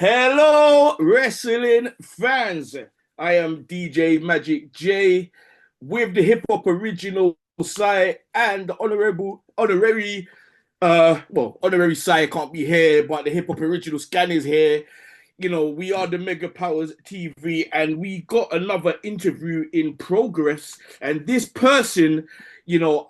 Hello, wrestling fans. I am DJ Magic J with the Hip Hop Original side and the honorary side can't be here, but the Hip Hop Original scan is here. We are the Mega Powers TV, and we got another interview in progress. And this person, you know,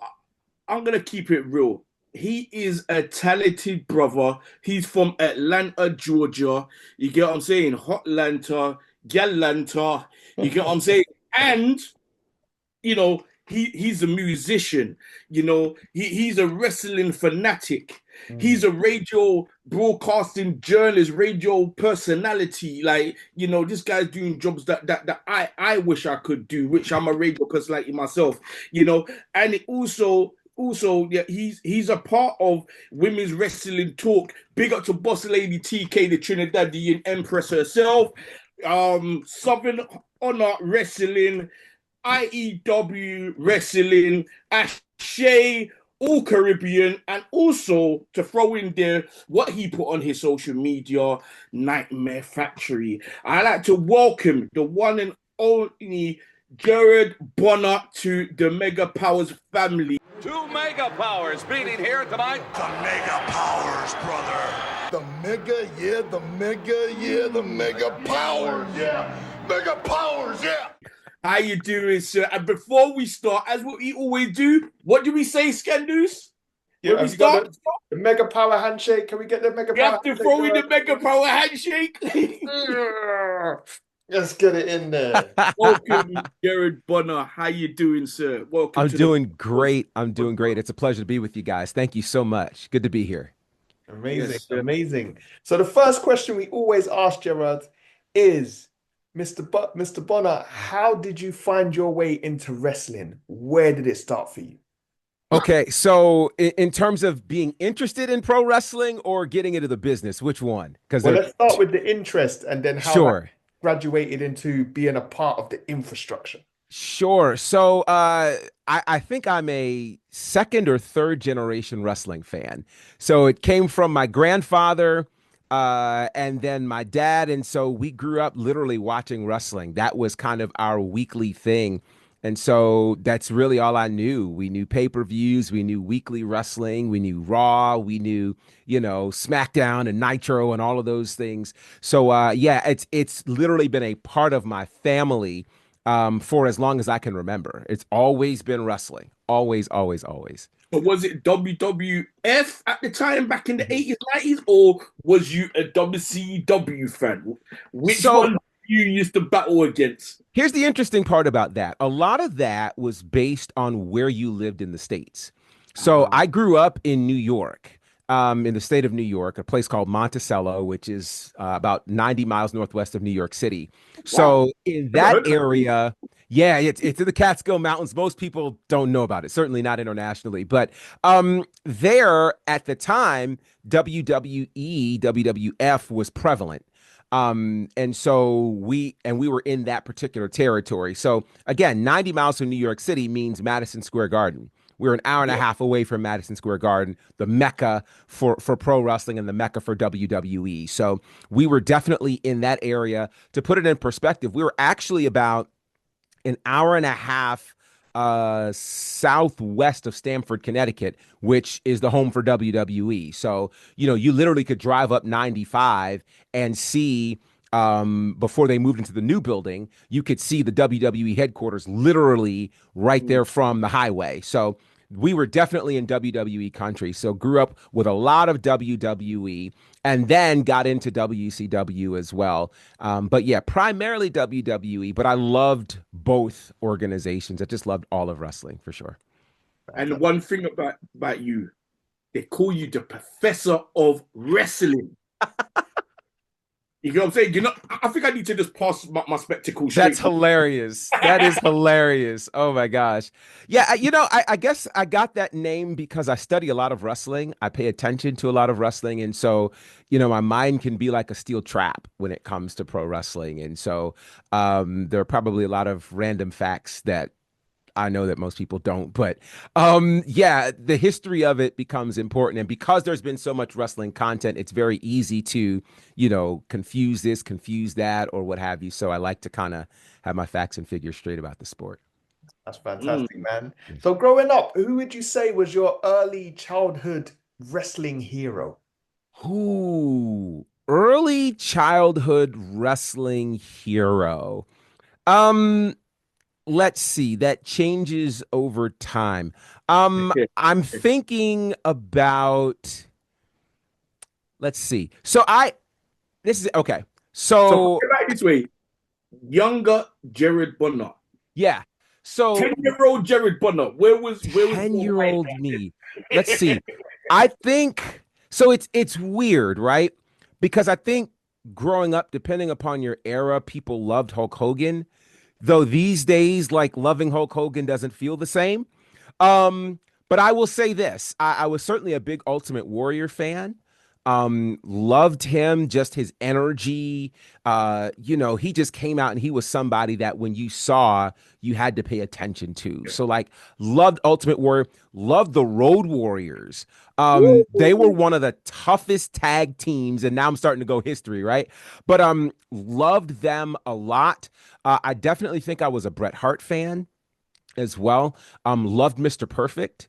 I'm gonna keep it real. He is a talented brother. He's from Atlanta, Georgia. You get what I'm saying? Hotlanta, Galanta. You get what I'm saying? And he's a musician. He's a wrestling fanatic. He's a radio broadcasting journalist, radio personality. This guy's doing jobs that I wish I could do, which I'm a radio personality myself. And it also, yeah, he's a part of women's wrestling talk. Big up to Boss Lady TK, the Trinidadian Empress herself. Southern Honor Wrestling, IEW Wrestling, Ashay, all Caribbean, and also to throw in there what he put on his social media, Nightmare Factory. I like to welcome the one and only Gerard Bonner to the Mega Powers family. Two Mega Powers meeting here tonight. The Mega Powers, brother. The Mega, yeah, the Mega, yeah, the Mega Powers, yeah. Mega Powers, yeah. How you doing, sir? And before we start, as what we always do, what do we say, Scandus? Yeah, we start the Mega Power handshake. Can we get the Mega Power handshake? You have to throw in the Mega Power handshake. Let's get it in there. Welcome, Gerard Bonner. How you doing, sir? Welcome. I'm doing great. It's a pleasure to be with you guys. Thank you so much. Good to be here. Amazing, yes, amazing. So the first question we always ask Gerard is, Mr. Bonner, how did you find your way into wrestling? Where did it start for you? Okay, so in terms of being interested in pro wrestling or getting into the business, which one? Well, let's start with the interest and then how sure. Graduated into being a part of the infrastructure. Sure. So I think I'm a second or third generation wrestling fan. So it came from my grandfather and then my dad. And so we grew up literally watching wrestling. That was kind of our weekly thing. And so that's really all I knew. We knew pay-per-views, we knew weekly wrestling, we knew Raw, we knew, SmackDown and Nitro and all of those things. So yeah, it's literally been a part of my family for as long as I can remember. It's always been wrestling. Always, always, always. But was it WWF at the time back in the 80s, 90s, or was you a WCW fan? Which one you used to battle against? Here's the interesting part about that. A lot of that was based on where you lived in the States. So I grew up in New York, in the state of New York, a place called Monticello, which is about 90 miles northwest of New York City. Wow. So in that area, yeah, it's in the Catskill Mountains. Most people don't know about it, certainly not internationally. But there at the time, WWE, WWF was prevalent. And so we were in that particular territory. So again, 90 miles from New York City means Madison Square Garden. We're an hour and a half away from Madison Square Garden, the mecca for pro wrestling and the mecca for WWE. So we were definitely in that area. To put it in perspective, we were actually about an hour and a half southwest of Stamford, Connecticut, which is the home for WWE. So, you literally could drive up 95 and see, before they moved into the new building, you could see the WWE headquarters literally right there from the highway. So we were definitely in WWE country. So grew up with a lot of WWE and then got into WCW as well. But yeah, primarily WWE, but I loved both organizations. I just loved all of wrestling for sure. And one thing about you, they call you the professor of wrestling. You know what I'm saying? I think I need to just pass my spectacle. That's hilarious. That is hilarious. Oh my gosh. Yeah, I guess I got that name because I study a lot of wrestling. I pay attention to a lot of wrestling. And so, my mind can be like a steel trap when it comes to pro wrestling. And so there are probably a lot of random facts that I know that most people don't, but yeah, the history of it becomes important. And because there's been so much wrestling content, it's very easy to, confuse this, confuse that, or what have you. So I like to kind of have my facts and figures straight about the sport. That's fantastic, man. So growing up, who would you say was your early childhood wrestling hero? Ooh, early childhood wrestling hero. Um, let's see. That changes over time. I'm thinking about, let's see. This is okay. So So put it back this way: younger Gerard Bonner, yeah. So 10-year-old Gerard Bonner. Where was 10-year-old me. Let's see. I think so it's weird, right? Because I think growing up, depending upon your era, people loved Hulk Hogan. Though these days, like loving Hulk Hogan doesn't feel the same. But I will say this. I was certainly a big Ultimate Warrior fan. Loved him, just his energy. He just came out and he was somebody that when you saw, you had to pay attention to. So like loved Ultimate Warrior, loved the Road Warriors. They were one of the toughest tag teams, and now I'm starting to go history, right? But loved them a lot. I definitely think I was a Bret Hart fan as well. Loved Mr. Perfect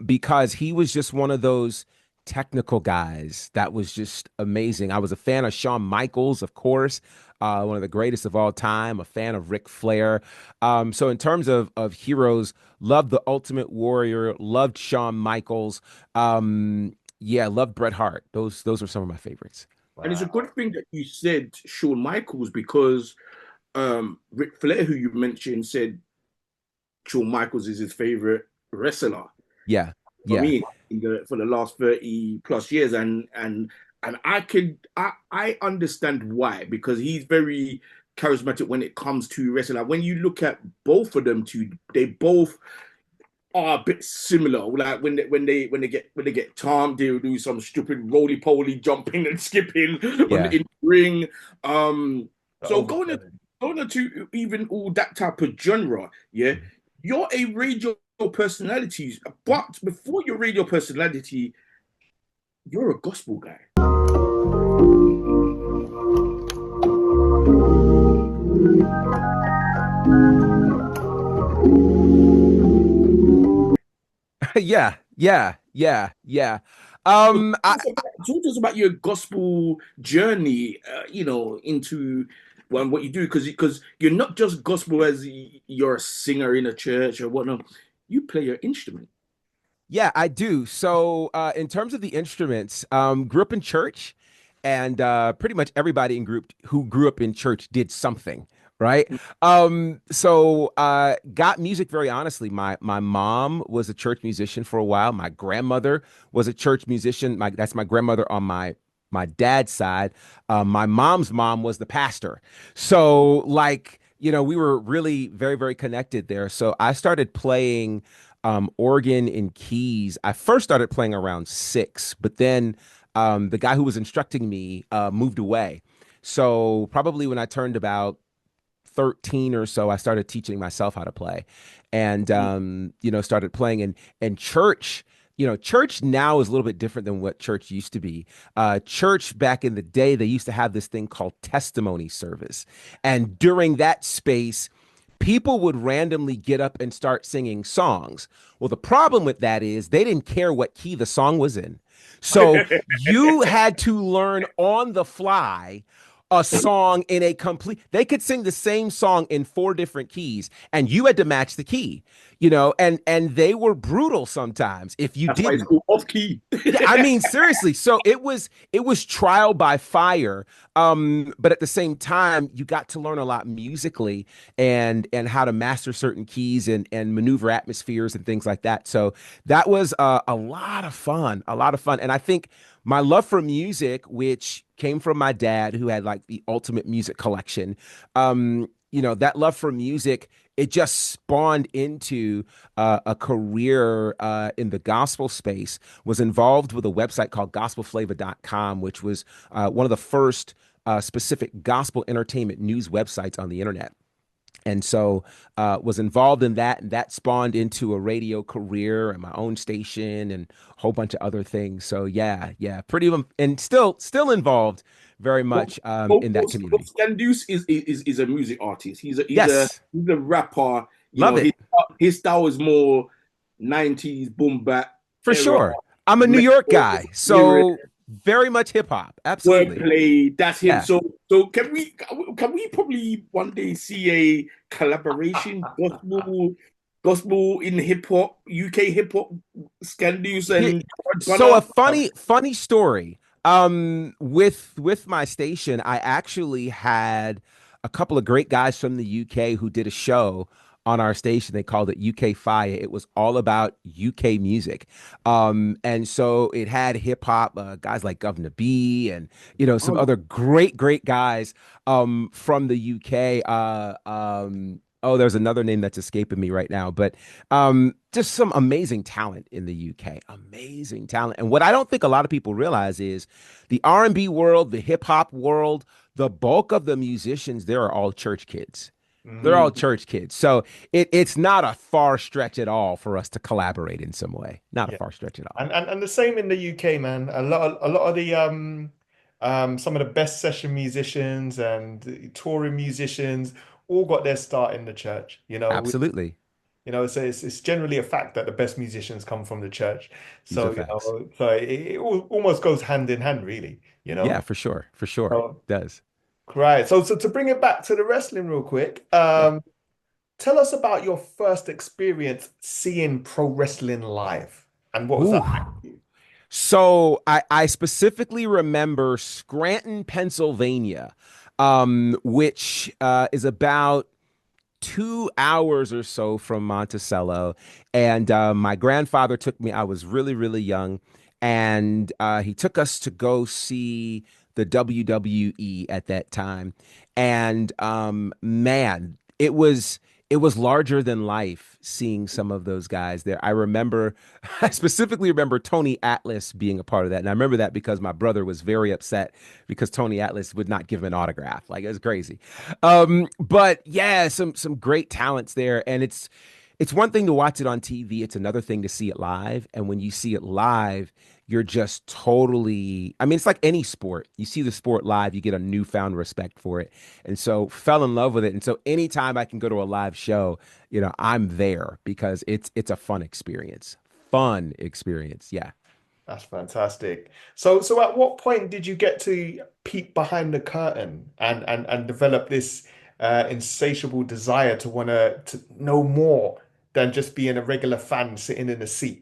because he was just one of those technical guys that was just amazing. I was a fan of Shawn Michaels, of course, one of the greatest of all time, a fan of Ric Flair. So in terms of heroes, loved the Ultimate Warrior, loved Shawn Michaels. Yeah, loved Bret Hart. Those are some of my favorites. And it's a good thing that you said Shawn Michaels because Ric Flair, who you mentioned, said Shawn Michaels is his favorite wrestler. Yeah, I yeah. mean, for the last 30 plus years, and I understand why, because he's very charismatic when it comes to wrestling. Like when you look at both of them two, they both are a bit similar. Like when they get charmed, they'll do some stupid roly poly jumping and skipping Yeah. in the ring. So going into even all that type of genre, yeah, you're a radio personality, but before your radio personality, you're a gospel guy. Yeah, yeah, yeah, yeah. Talk to us about your gospel journey, into what you do, because you're not just gospel as you're a singer in a church or whatnot. You play your instrument. Yeah, I do. So, in terms of the instruments, grew up in church, and pretty much everybody in group who grew up in church did something, right? So got music very honestly. My mom was a church musician for a while. My grandmother was a church musician. That's my grandmother on my dad's side. My mom's mom was the pastor. So, like, we were really very, very connected there. So I started playing organ and keys. I first started playing around 6, but then the guy who was instructing me moved away. So probably when I turned about 13 or so, I started teaching myself how to play, and started playing. And church. Church now is a little bit different than what church used to be. Church back in the day, they used to have this thing called testimony service. And during that space, people would randomly get up and start singing songs. Well, the problem with that is they didn't care what key the song was in. So you had to learn on the fly a song in a complete, they could sing the same song in 4 different keys and you had to match the key, and they were brutal sometimes if you That's why it's didn't. called off key. Yeah, I mean, seriously. So it was trial by fire. But at the same time, you got to learn a lot musically and how to master certain keys and maneuver atmospheres and things like that. So that was a lot of fun, a lot of fun. And I think my love for music, which came from my dad, who had like the ultimate music collection, that love for music, it just spawned into a career in the gospel space. Was involved with a website called gospelflavor.com, which was one of the first specific gospel entertainment news websites on the internet. And so was involved in that, and that spawned into a radio career and my own station and a whole bunch of other things. So yeah, pretty and still involved very much in that community. Scanduce is a music artist. Yes, He's a rapper. You love know, it his style is more 90s boom bap for era, sure. I'm a New York metal, guy, lyric, so very much hip hop. Absolutely. wordplay. That's him. Yeah. So can we probably one day see a collaboration gospel in hip hop, UK hip hop, Scanduce Here- and Gerard so a Bonner? funny story. With my station, I actually had a couple of great guys from the UK who did a show on our station. They called it UK Fire. It was all about UK music. And so it had hip hop, guys like Governor B and some Oh, other great guys from the UK. Oh, there's another name that's escaping me right now, but just some amazing talent in the UK. Amazing talent. And what I don't think a lot of people realize is the R&B world, the hip hop world, the bulk of the musicians there are all church kids. They're all church kids. So it's not a far stretch at all for us to collaborate in some way. Not a Yeah. far stretch at all. And the same in the UK, man. A lot of the some of the best session musicians and the touring musicians all got their start in the church. Absolutely. It's generally a fact that the best musicians come from the church. These are So, facts. it almost goes hand in hand, really, you Yeah, know? for sure. For sure. So, It does. right. So to bring it back to the wrestling real quick, Yeah. tell us about your first experience seeing pro wrestling live and what was Ooh. that like for you? So I specifically remember Scranton, Pennsylvania, which is about 2 hours or so from Monticello. And my grandfather took me, I was really young, and he took us to go see the WWE at that time. And man, it was larger than life seeing some of those guys there. I remember, I specifically remember Tony Atlas being a part of that. And I remember that because my brother was very upset because Tony Atlas would not give him an autograph. Like, it was crazy. But yeah, some great talents there. And it's one thing to watch it on TV. It's another thing to see it live. And when you see it live, you're just totally, I mean, it's like any sport. You see the sport live, you get a newfound respect for it. And so fell in love with it. And so anytime I can go to a live show, I'm there because it's a fun experience. Fun experience. Yeah. That's fantastic. So at what point did you get to peek behind the curtain and develop this insatiable desire to want to know more than just being a regular fan sitting in a seat?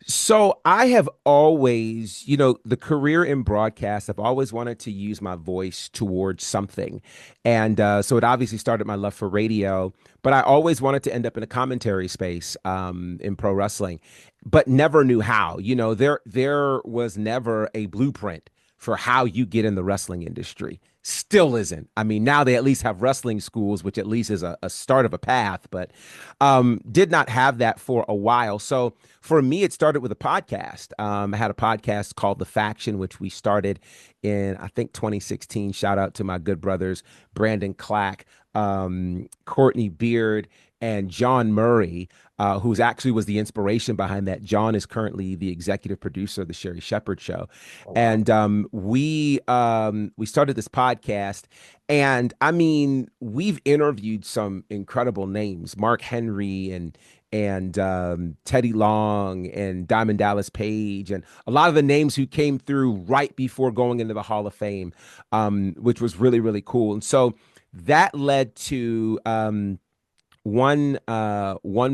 So I have always, the career in broadcast, I've always wanted to use my voice towards something. And so it obviously started my love for radio, but I always wanted to end up in a commentary space in pro wrestling, but never knew how. There was never a blueprint for how you get in the wrestling industry. Still isn't. I mean, now they at least have wrestling schools, which at least is a start of a path, but did not have that for a while. So for me, it started with a podcast. I had a podcast called The Faction, which we started in, I think, 2016. Shout out to my good brothers, Brandon Clack, Courtney Beard, and John Murray, who's actually was the inspiration behind that. John is currently the executive producer of the Sherry Shepherd Show. Oh, wow. And we started this podcast. And I mean, we've interviewed some incredible names, Mark Henry and Teddy Long and Diamond Dallas Page, and a lot of the names who came through right before going into the Hall of Fame, which was really cool. And so that led to one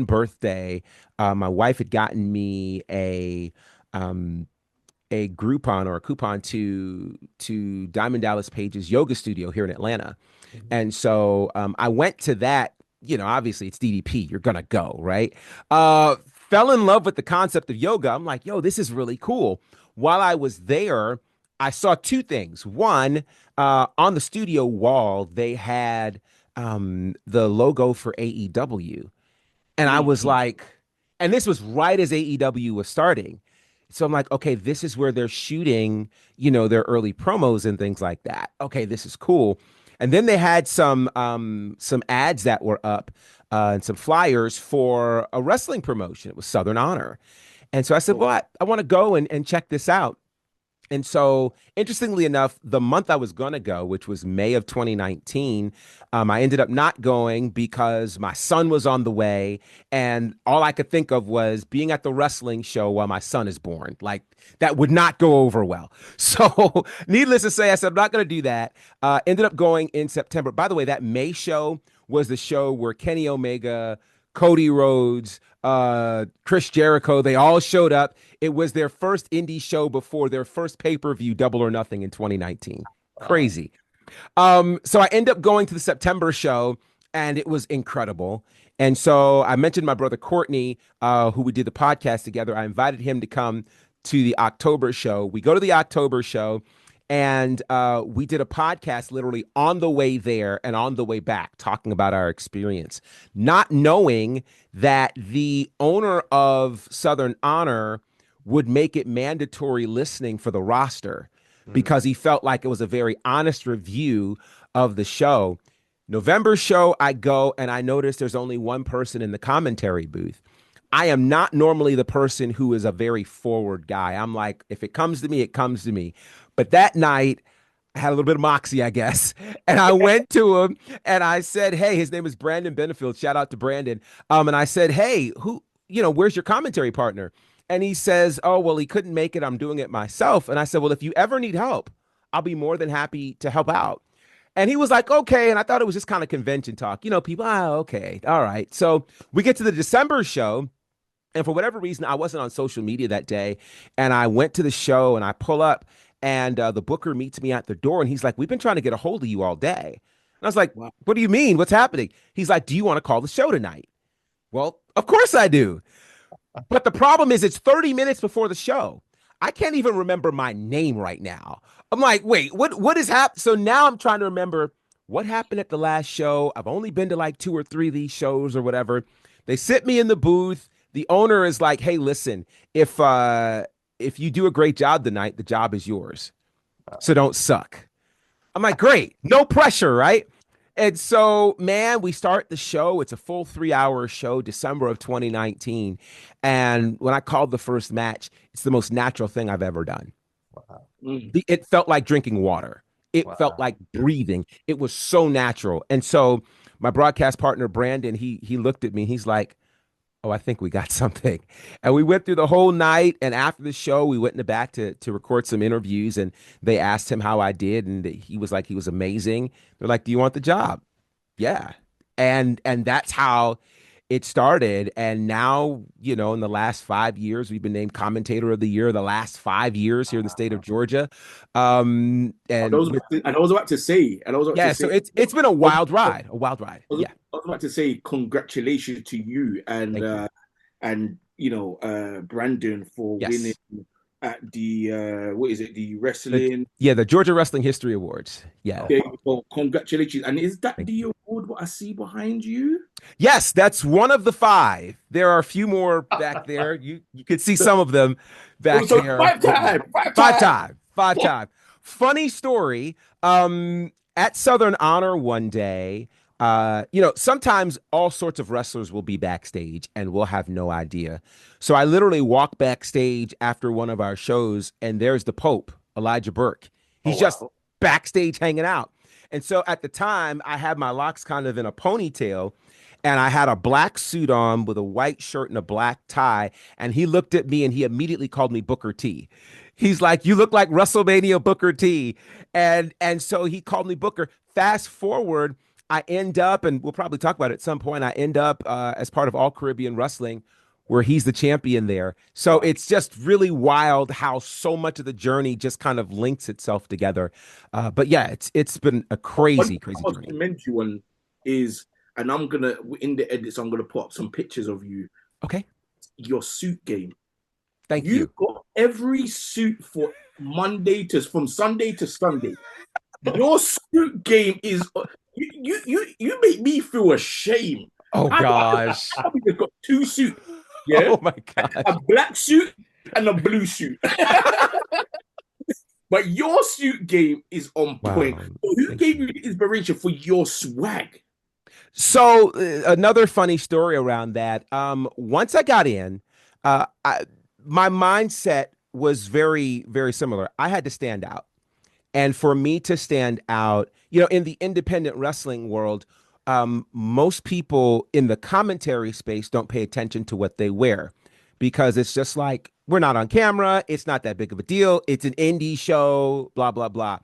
birthday. My wife had gotten me a Groupon or a coupon to Diamond Dallas Page's yoga studio here in Atlanta. And so I went to that. Obviously it's DDP. You're gonna go, right? Fell in love with the concept of yoga. I'm like, yo, this is really cool. While I was there, I saw two things. One, on the studio wall, they had the logo for AEW. And I was like, and this was right as AEW was starting. So I'm like, okay, this is where they're shooting, their early promos and things like that. Okay, this is cool. And then they had some ads that were up and some flyers for a wrestling promotion. It was Southern Honor. And so I said, well, I want to go and check this out. And so, interestingly enough, the month I was going to go, which was May of 2019, I ended up not going because my son was on the way. And all I could think of was being at the wrestling show while my son is born. Like, that would not go over well. So, needless to say, I said, I'm not going to do that. Ended up going in September. By the way, that May show was the show where Kenny Omega, Cody Rhodes, Chris Jericho, they all showed up. It was their first indie show before their first pay-per-view Double or Nothing in 2019. Crazy. So I end up going to the September show, and it was incredible. And so I mentioned my brother Courtney, who we did the podcast together. I invited him to come to the October show. We go to the October show, and we did a podcast literally on the way there and on the way back, talking about our experience, not knowing that the owner of Southern Honor would make it mandatory listening for the roster because he felt like it was a very honest review of the show. November show, I go and I notice there's only one person in the commentary booth. I am not normally the person who is a very forward guy. I'm like, if it comes to me, it comes to me. But that night, I had a little bit of moxie, I guess. And I went to him and I said, hey, his name is Brandon Benefield. Shout out to Brandon. And I said, hey, where's your commentary partner? And he says, oh, well, he couldn't make it. I'm doing it myself. And I said, well, if you ever need help, I'll be more than happy to help out. And he was like, okay. And I thought it was just kind of convention talk. People, okay. All right. So we get to the December show. And for whatever reason, I wasn't on social media that day. And I went to the show and I pull up and the booker meets me at the door. And he's like, we've been trying to get a hold of you all day. And I was like, wow. What do you mean? What's happening? He's like, do you want to call the show tonight? Well, of course I do. But the problem is it's 30 minutes before the show. I can't even remember my name right now. I'm like, wait, what is happening? So now I'm trying to remember what happened at the last show. I've only been to like 2 or 3 of these shows or whatever. They sit me in the booth. The owner is like, hey, listen, if you do a great job tonight, the job is yours. So don't suck. I'm like, great. No pressure, right? And so, man, we start the show. It's a full 3-hour show, December of 2019. And when I called the first match, it's the most natural thing I've ever done. Wow. It felt like drinking water. It felt like breathing. It was so natural. And so my broadcast partner, Brandon, he looked at me. He's like, oh, I think we got something. And we went through the whole night. And after the show, we went in the back to record some interviews. And they asked him how I did. And he was like, he was amazing. They're like, do you want the job? Yeah. And that's how it started. And now, in the last 5 years, we've been named Commentator of the Year the last 5 years here in the state of Georgia. And I was about to say, so it's been a wild ride. Yeah. I was about to say congratulations to you and Brandon for winning at the the wrestling the Georgia Wrestling History Awards. Yeah. Okay, well, congratulations. And is that the award what I see behind you? Yes, that's one of the 5. There are a few more back there. You could see some of them back there. Five time. Funny story. At Southern Honor one day, sometimes all sorts of wrestlers will be backstage and we'll have no idea. So I literally walk backstage after one of our shows and there's the Pope, Elijah Burke. He's just backstage hanging out. And so at the time I had my locks kind of in a ponytail and I had a black suit on with a white shirt and a black tie. And he looked at me and he immediately called me Booker T. He's like, you look like WrestleMania Booker T. And so he called me Booker. Fast forward, I end up, and we'll probably talk about it at some point, I end up as part of All Caribbean Wrestling, where he's the champion there. So it's just really wild how so much of the journey just kind of links itself together. But yeah, it's been a crazy journey. What I was meant you on is, and I'm gonna in the edits, I'm gonna put up some pictures of you. Okay. Your suit game. Thank you. You got every suit from Sunday to Sunday. Your suit game is you make me feel ashamed. Oh gosh. I probably got 2 suits. Yeah. Oh my god. A black suit and a blue suit. But your suit game is on point. Wow. So who Thank gave you. you the inspiration for your swag? So another funny story around that. Once I got in, my mindset was very, very similar. I had to stand out. And for me to stand out, in the independent wrestling world, most people in the commentary space don't pay attention to what they wear because it's just like, we're not on camera. It's not that big of a deal. It's an indie show, blah, blah, blah.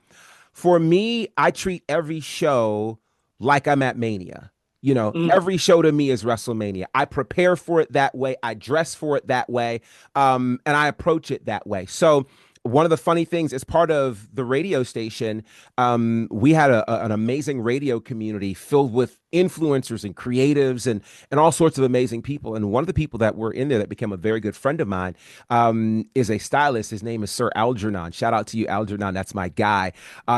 For me, I treat every show like I'm at Mania. Mm. Every show to me is WrestleMania. I prepare for it that way. I dress for it that way. And I approach it that way. So, one of the funny things as part of the radio station, we had an amazing radio community filled with influencers and creatives and all sorts of amazing people. And one of the people that were in there that became a very good friend of mine is a stylist. His name is Sir Algernon. Shout out to you, Algernon. That's my guy.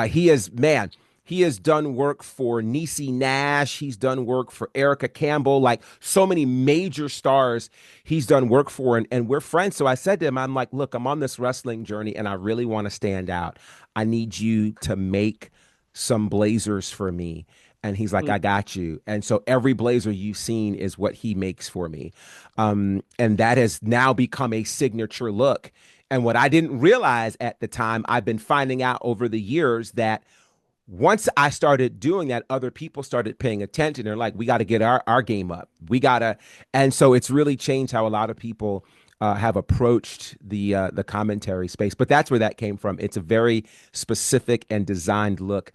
He has done work for Niecy Nash. He's done work for Erica Campbell, like so many major stars he's done work for. And we're friends. So I said to him, I'm like, look, I'm on this wrestling journey and I really want to stand out. I need you to make some blazers for me. And he's like, Mm. I got you. And so every blazer you've seen is what he makes for me. And that has now become a signature look. And what I didn't realize at the time, I've been finding out over the years that once I started doing that, other people started paying attention. They're like, we got to get our game up. We got to. And so it's really changed how a lot of people have approached the commentary space. But that's where that came from. It's a very specific and designed look,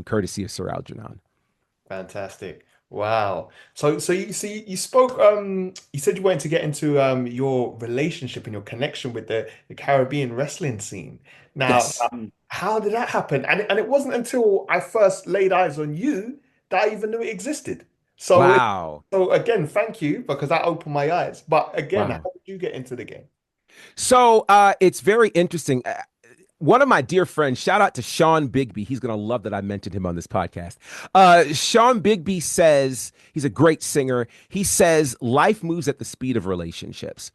courtesy of Sir Algernon. Fantastic. Wow. So you spoke you said you wanted to get into your relationship and your connection with the Caribbean wrestling scene. Now, Yes. how did that happen? And it wasn't until I first laid eyes on you that I even knew it existed. So Wow. so again, thank you because that opened my eyes. But again, how Wow. did you get into the game? So it's very interesting. One of my dear friends, shout out to Sean Bigby. He's going to love that I mentioned him on this podcast. Sean Bigby says, he's a great singer. He says, life moves at the speed of relationships.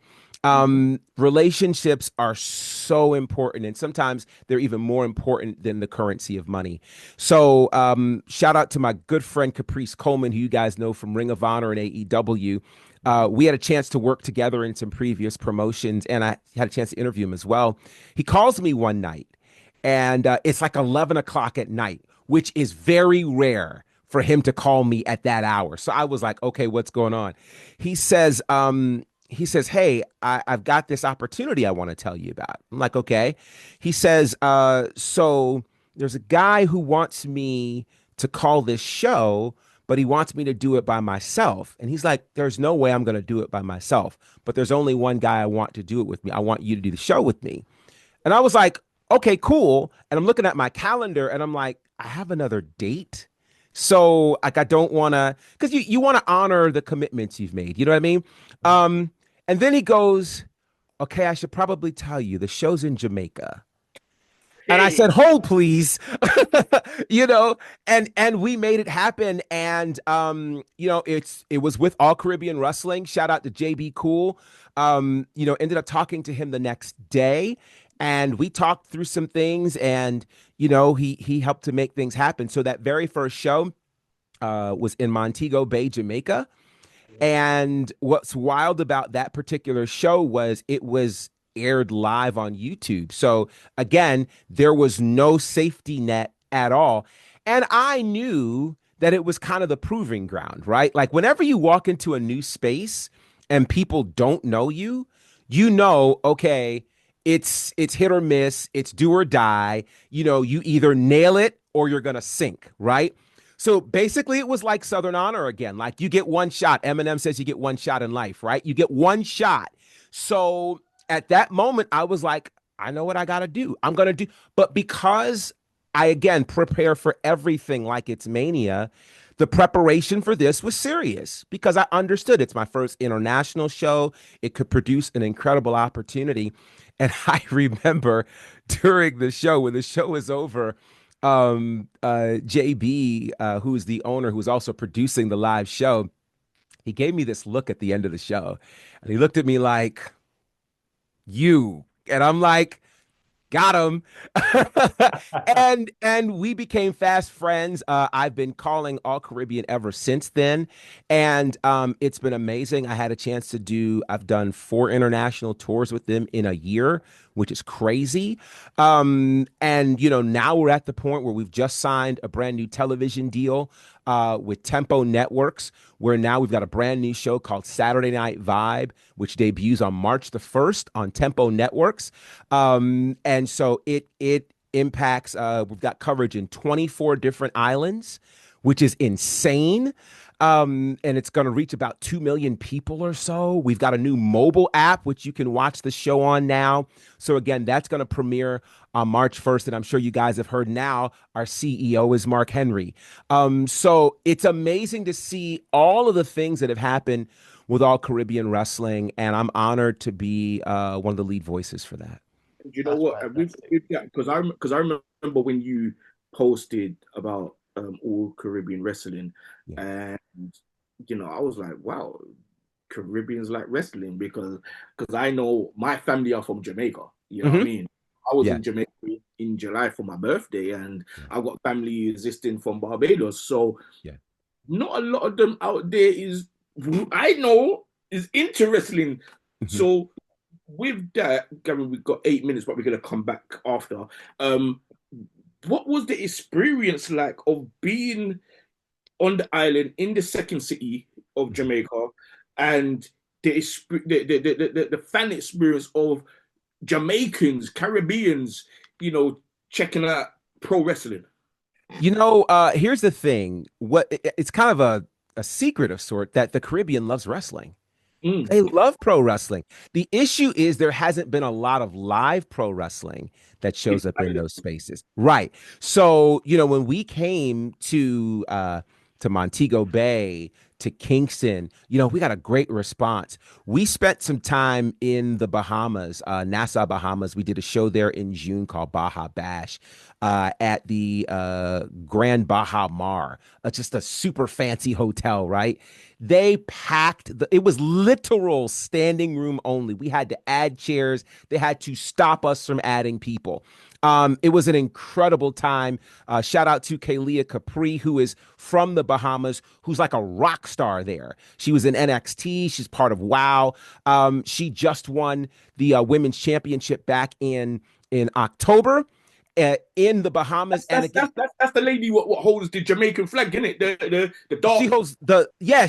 Relationships are so important, and sometimes they're even more important than the currency of money. So, shout out to my good friend Caprice Coleman, who you guys know from Ring of Honor and AEW. We had a chance to work together in some previous promotions, and I had a chance to interview him as well. He calls me one night, and it's like 11 o'clock at night, which is very rare for him to call me at that hour. So I was like, okay, what's going on? He says, hey, I've got this opportunity I want to tell you about. I'm like, okay. He says, so there's a guy who wants me to call this show, but he wants me to do it by myself. And he's like, there's no way I'm going to do it by myself, but there's only one guy I want to do it with me. I want you to do the show with me. And I was like, okay, cool. And I'm looking at my calendar and I'm like, I have another date. So like, I don't want to, because you want to honor the commitments you've made. You know what I mean? And then he goes, okay, I should probably tell you the show's in Jamaica. And I Hey. said, hold, please. you know, and we made it happen. And it was with All Caribbean Wrestling. Shout out to JB Cool. Ended up talking to him the next day. And we talked through some things, and he helped to make things happen. So that very first show was in Montego Bay, Jamaica. And what's wild about that particular show was it was aired live on YouTube. So again, there was no safety net at all. And I knew that it was kind of the proving ground, right? Like whenever you walk into a new space and people don't know you, okay, it's hit or miss, it's do or die. You either nail it or you're gonna sink, right? So basically, it was like Southern Honor again. Like you get one shot. Eminem says you get one shot in life, right? You get one shot. So at that moment, I was like, I know what I got to do. I'm going to do. But because I, again, prepare for everything like it's Mania, the preparation for this was serious because I understood it's my first international show. It could produce an incredible opportunity. And I remember during the show, when the show was over, JB, who's the owner, who's also producing the live show, he gave me this look at the end of the show. And he looked at me like, you. And I'm like, got him. And we became fast friends. I've been calling All Caribbean ever since then, and it's been amazing. I had a chance to do. I've done 4 international tours with them in a year, which is crazy. And now we're at the point where we've just signed a brand new television deal with Tempo Networks, where now we've got a brand new show called Saturday Night Vibe, which debuts on March the 1st on Tempo Networks. And so it impacts, we've got coverage in 24 different islands, which is insane. And it's going to reach about 2 million people or so. We've got a new mobile app, which you can watch the show on now. So again, that's going to premiere on March 1st. And I'm sure you guys have heard now, our CEO is Mark Henry. So it's amazing to see all of the things that have happened with All Caribbean Wrestling. And I'm honored to be one of the lead voices for that. You know what? With that, because I remember when you posted about All Caribbean Wrestling, Yeah. and I was like, wow, Caribbeans like wrestling because I know my family are from Jamaica. You know what I Hmm. mean? I was Yeah. in Jamaica in July for my birthday, and I got family existing from Barbados. So Yeah. not a lot of them out there is I know is into wrestling. Mhm. So with that, Gavin, we've got 8 minutes, but we're gonna come back after. Um, what was the experience like of being on the island in the second city of Jamaica and the fan experience of Jamaicans, Caribbeans, checking out pro wrestling? Here's the thing. It's kind of a secret of sort that the Caribbean loves wrestling. Mm. They love pro wrestling. The issue is there hasn't been a lot of live pro wrestling that shows up in those spaces. Right. So, when we came to Montego Bay, to Kingston, we got a great response. We spent some time in the Bahamas, Nassau, Bahamas. We did a show there in June called Baja Bash at the Grand Baja Mar, just a super fancy hotel, right? They packed it was literal standing room only. We had to add chairs. They had to stop us from adding people. It was an incredible time. Shout out to Kalia Capri, who is from the Bahamas, who's like a rock star there. She was in NXT. She's part of WOW. She just won the women's championship back in October in the Bahamas. And again, That's the lady what holds the Jamaican flag, isn't it? The she dark. holds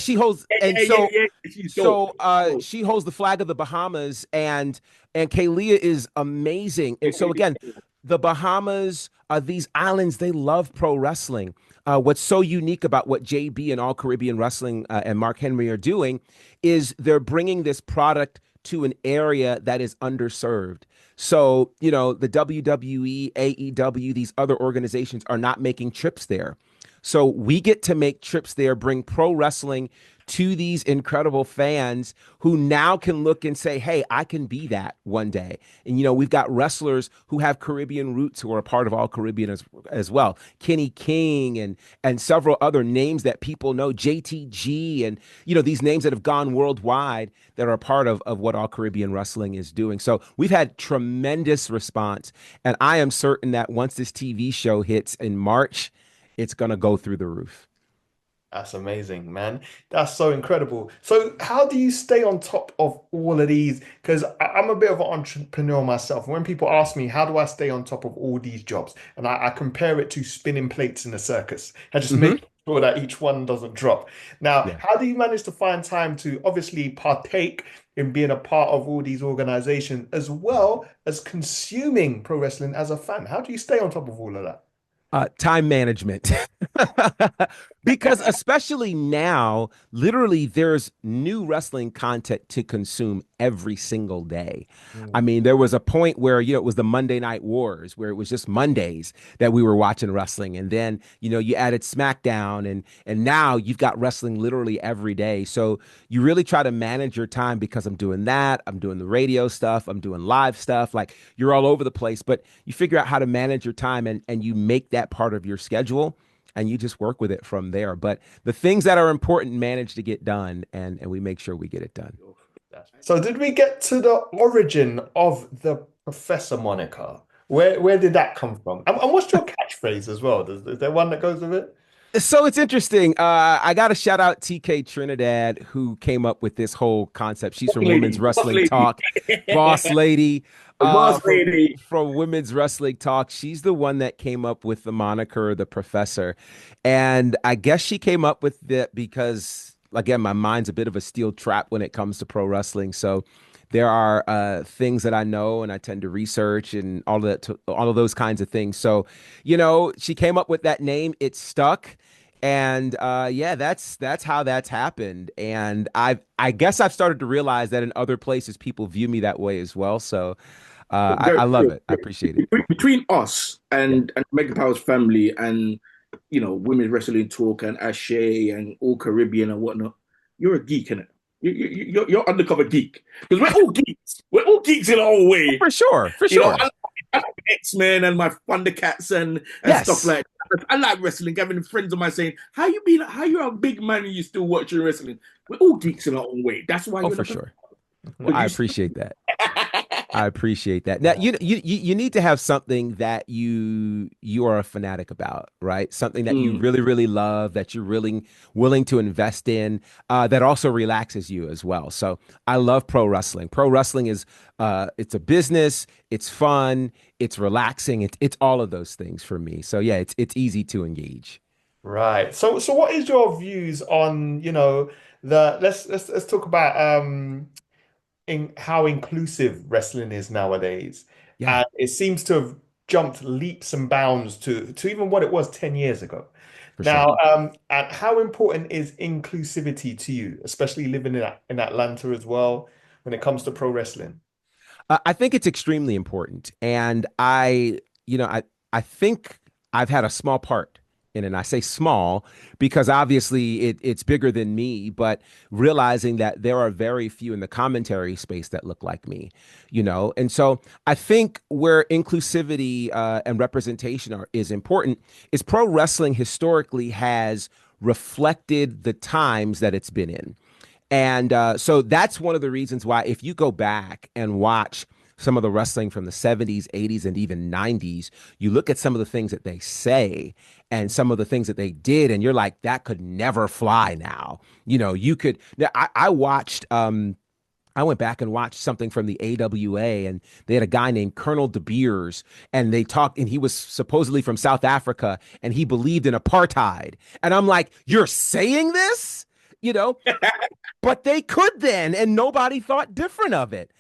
she holds, and Yeah. She's dope. she holds the flag of the Bahamas, and Kalia is amazing. And so again, the Bahamas, these islands, they love pro wrestling. What's so unique about what JB and All Caribbean Wrestling and Mark Henry are doing is they're bringing this product to an area that is underserved. So, the WWE, AEW, these other organizations are not making trips there. So we get to make trips there, bring pro wrestling to these incredible fans who now can look and say, hey, I can be that one day. And, we've got wrestlers who have Caribbean roots who are a part of All Caribbean as well. Kenny King and several other names that people know, JTG, and, these names that have gone worldwide that are a part of what All Caribbean Wrestling is doing. So we've had tremendous response. And I am certain that once this TV show hits in March, it's going to go through the roof. That's amazing, man. That's so incredible. So, how do you stay on top of all of these? Because I'm a bit of an entrepreneur myself. When people ask me, how do I stay on top of all these jobs? And I compare it to spinning plates in a circus. I just Hmm. make sure that each one doesn't drop. Now, Yeah. how do you manage to find time to obviously partake in being a part of all these organizations as well as consuming pro wrestling as a fan? How do you stay on top of all of that? Time management. Because especially now, literally, there's new wrestling content to consume every single day. I Mm. mean, there was a point where, it was the Monday Night Wars, where it was just Mondays that we were watching wrestling. And then, you added SmackDown, and now you've got wrestling literally every day. So you really try to manage your time because I'm doing that. I'm doing the radio stuff. I'm doing live stuff. Like, you're all over the place, but you figure out how to manage your time, and you make that part of your schedule, and you just work with it from there. But the things that are important manage to get done, and we make sure we get it done. So, did we get to the origin of the Professor moniker? Where did that come from? And what's your catchphrase as well? Is there one that goes with it? So it's interesting. I got to shout out TK Trinidad, who came up with this whole concept. She's from Women's Boss Wrestling lady, Talk, boss lady, boss from lady. Women's Wrestling Talk. She's the one that came up with the moniker, the Professor, and I guess she came up with that because, again, my mind's a bit of a steel trap when it comes to pro wrestling. So there are things that I know and I tend to research and all of that, all of those kinds of things. So, she came up with that name. It stuck. And yeah, that's how that's happened. And I guess I've started to realize that in other places people view me that way as well. So I Very love true. it. I appreciate it. Between us Yeah, and Mega Powers family and Women's Wrestling Talk and Ashay and All Caribbean and whatnot, you're a geek, innit? You're undercover geek because we're all geeks. We're all geeks in our own way. for sure, for You know, sure. I like X-Men and my Thundercats and stuff Yes. like that. I like wrestling. Having friends of mine saying, "How you been? How you're a big man and you still watching wrestling?" We're all geeks in our own way. That's why Oh, you're for the best. sure. Well, Because I you appreciate that. I appreciate that. Now, you need to have something that you are a fanatic about, right? Something that you Mm. really, really love, that you're really willing to invest in, that also relaxes you as well. So I love pro wrestling. Pro wrestling is it's a business, it's fun, it's relaxing, it's all of those things for me. So yeah, it's easy to engage. Right. So what is your views on, the let's talk about in how inclusive wrestling is nowadays. Yeah, And it seems to have jumped leaps and bounds to even what it was 10 years ago. for sure. Now, and how important is inclusivity to you, especially living in Atlanta as well, when it comes to pro wrestling? I think it's extremely important, and I think I've had a small part in it. And I say small because obviously it's bigger than me, but realizing that there are very few in the commentary space that look like me, and so I think where inclusivity and representation is important is pro wrestling historically has reflected the times that it's been in. And so that's one of the reasons why, if you go back and watch some of the wrestling from the 70s, 80s, and even 90s, you look at some of the things that they say and some of the things that they did, and you're like, that could never fly now. You could. Now, I watched. I went back and watched something from the AWA, and they had a guy named Colonel De Beers, and they talked, and he was supposedly from South Africa, and he believed in apartheid. And I'm like, you're saying this? You know, but they could then, and nobody thought different of it.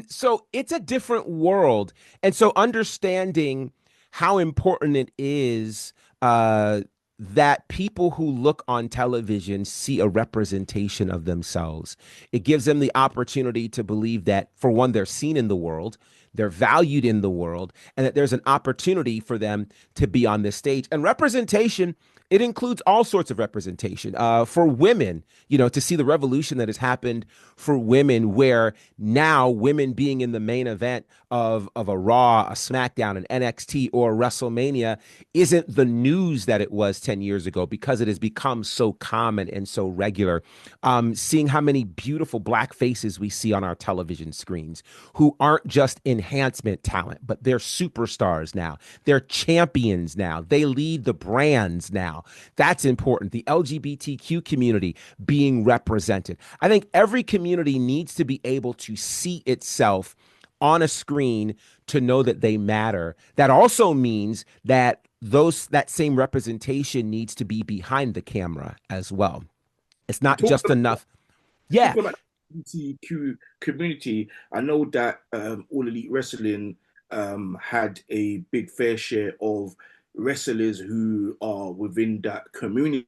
So it's a different world. And so understanding how important it is that people who look on television see a representation of themselves. It gives them the opportunity to believe that, for one, they're seen in the world, they're valued in the world, and that there's an opportunity for them to be on this stage. And representation, it includes all sorts of representation for women, to see the revolution that has happened for women, where now women being in the main event of a Raw, a SmackDown, an NXT, or a WrestleMania isn't the news that it was 10 years ago, because it has become so common and so regular. Seeing how many beautiful black faces we see on our television screens, who aren't just enhancement talent, but they're superstars now. They're champions now. They lead the brands now. That's important. The LGBTQ community being represented. I think every community needs to be able to see itself on a screen to know that they matter. That also means that that same representation needs to be behind the camera as well. It's not Talking just enough. Yeah. talking about the LGBTQ community, I know that All Elite Wrestling had a big fair share of wrestlers who are within that community.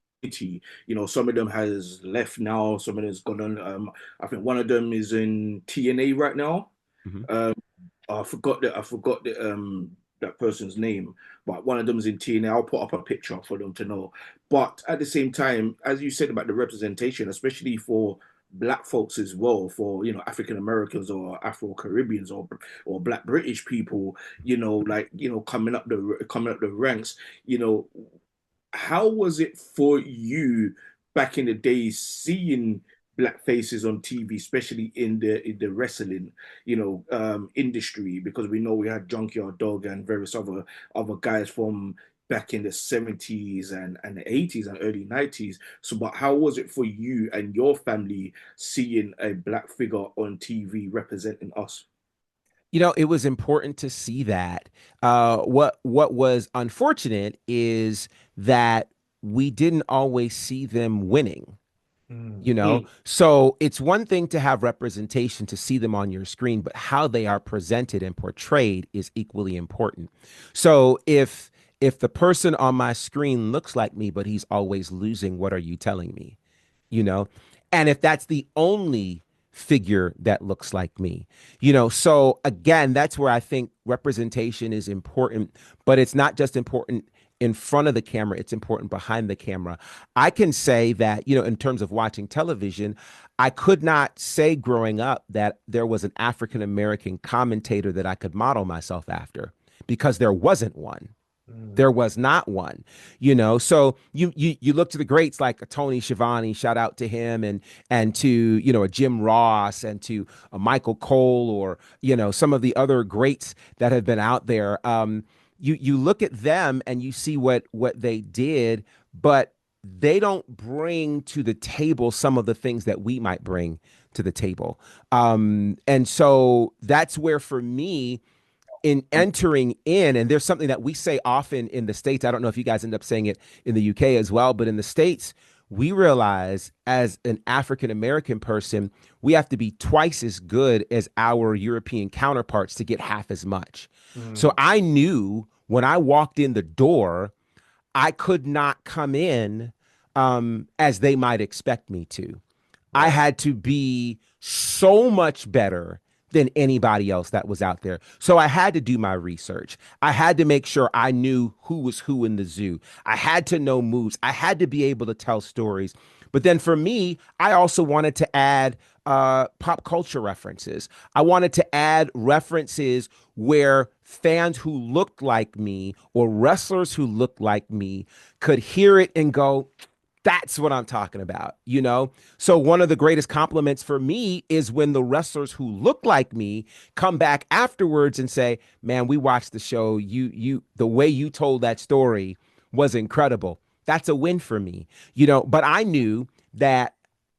Some of them has left now. Some of them has gone on. I think one of them is in TNA right now. Mhm. Um, I forgot that. I forgot that person's name, but one of them is in TNA. I'll put up a picture for them to know. But at the same time, as you said about the representation, especially for black folks as well, for African Americans or Afro Caribbeans or Black British people, coming up the ranks, you know, how was it for you back in the days seeing black faces on TV, especially in the wrestling, industry, because we know we had Junkyard Dog and various other guys from back in the 70s and the 80s and early 90s. So, but how was it for you and your family seeing a black figure on TV representing us? It was important to see that. What was unfortunate is that we didn't always see them winning. Mm, So it's one thing to have representation to see them on your screen, but how they are presented and portrayed is equally important. So if the person on my screen looks like me, but he's always losing, what are you telling me? you know and if that's the only figure that looks like me. So again, that's where I think representation is important, but it's not just important in front of the camera, it's important behind the camera. I can say that, in terms of watching television, I could not say growing up that there was an African American commentator that I could model myself after, because there wasn't one. Mm. There was not one. So you look to the greats like a Tony Schiavone, shout out to him, and to a Jim Ross, and to a Michael Cole, or some of the other greats that have been out there. You look at them and you see what they did, but they don't bring to the table some of the things that we might bring to the table. And so that's where, for me, in entering in, and there's something that we say often in the States. I don't know if you guys end up saying it in the UK as well, but in the States, we realize as an African American person, we have to be twice as good as our European counterparts to get half as much. So Mm. I knew when I walked in the door, I could not come in as they might expect me to. I Right. had to be so much better than anybody else that was out there. So I had to do my research. I had to make sure I knew who was who in the zoo. I had to know moves. I had to be able to tell stories. But then for me, I also wanted to add pop culture references. I wanted to add references where fans who looked like me or wrestlers who looked like me could hear it and go, that's what I'm talking about. So one of the greatest compliments for me is when the wrestlers who look like me come back afterwards and say, "Man, we watched the show. The way you told that story was incredible." That's a win for me. But I knew that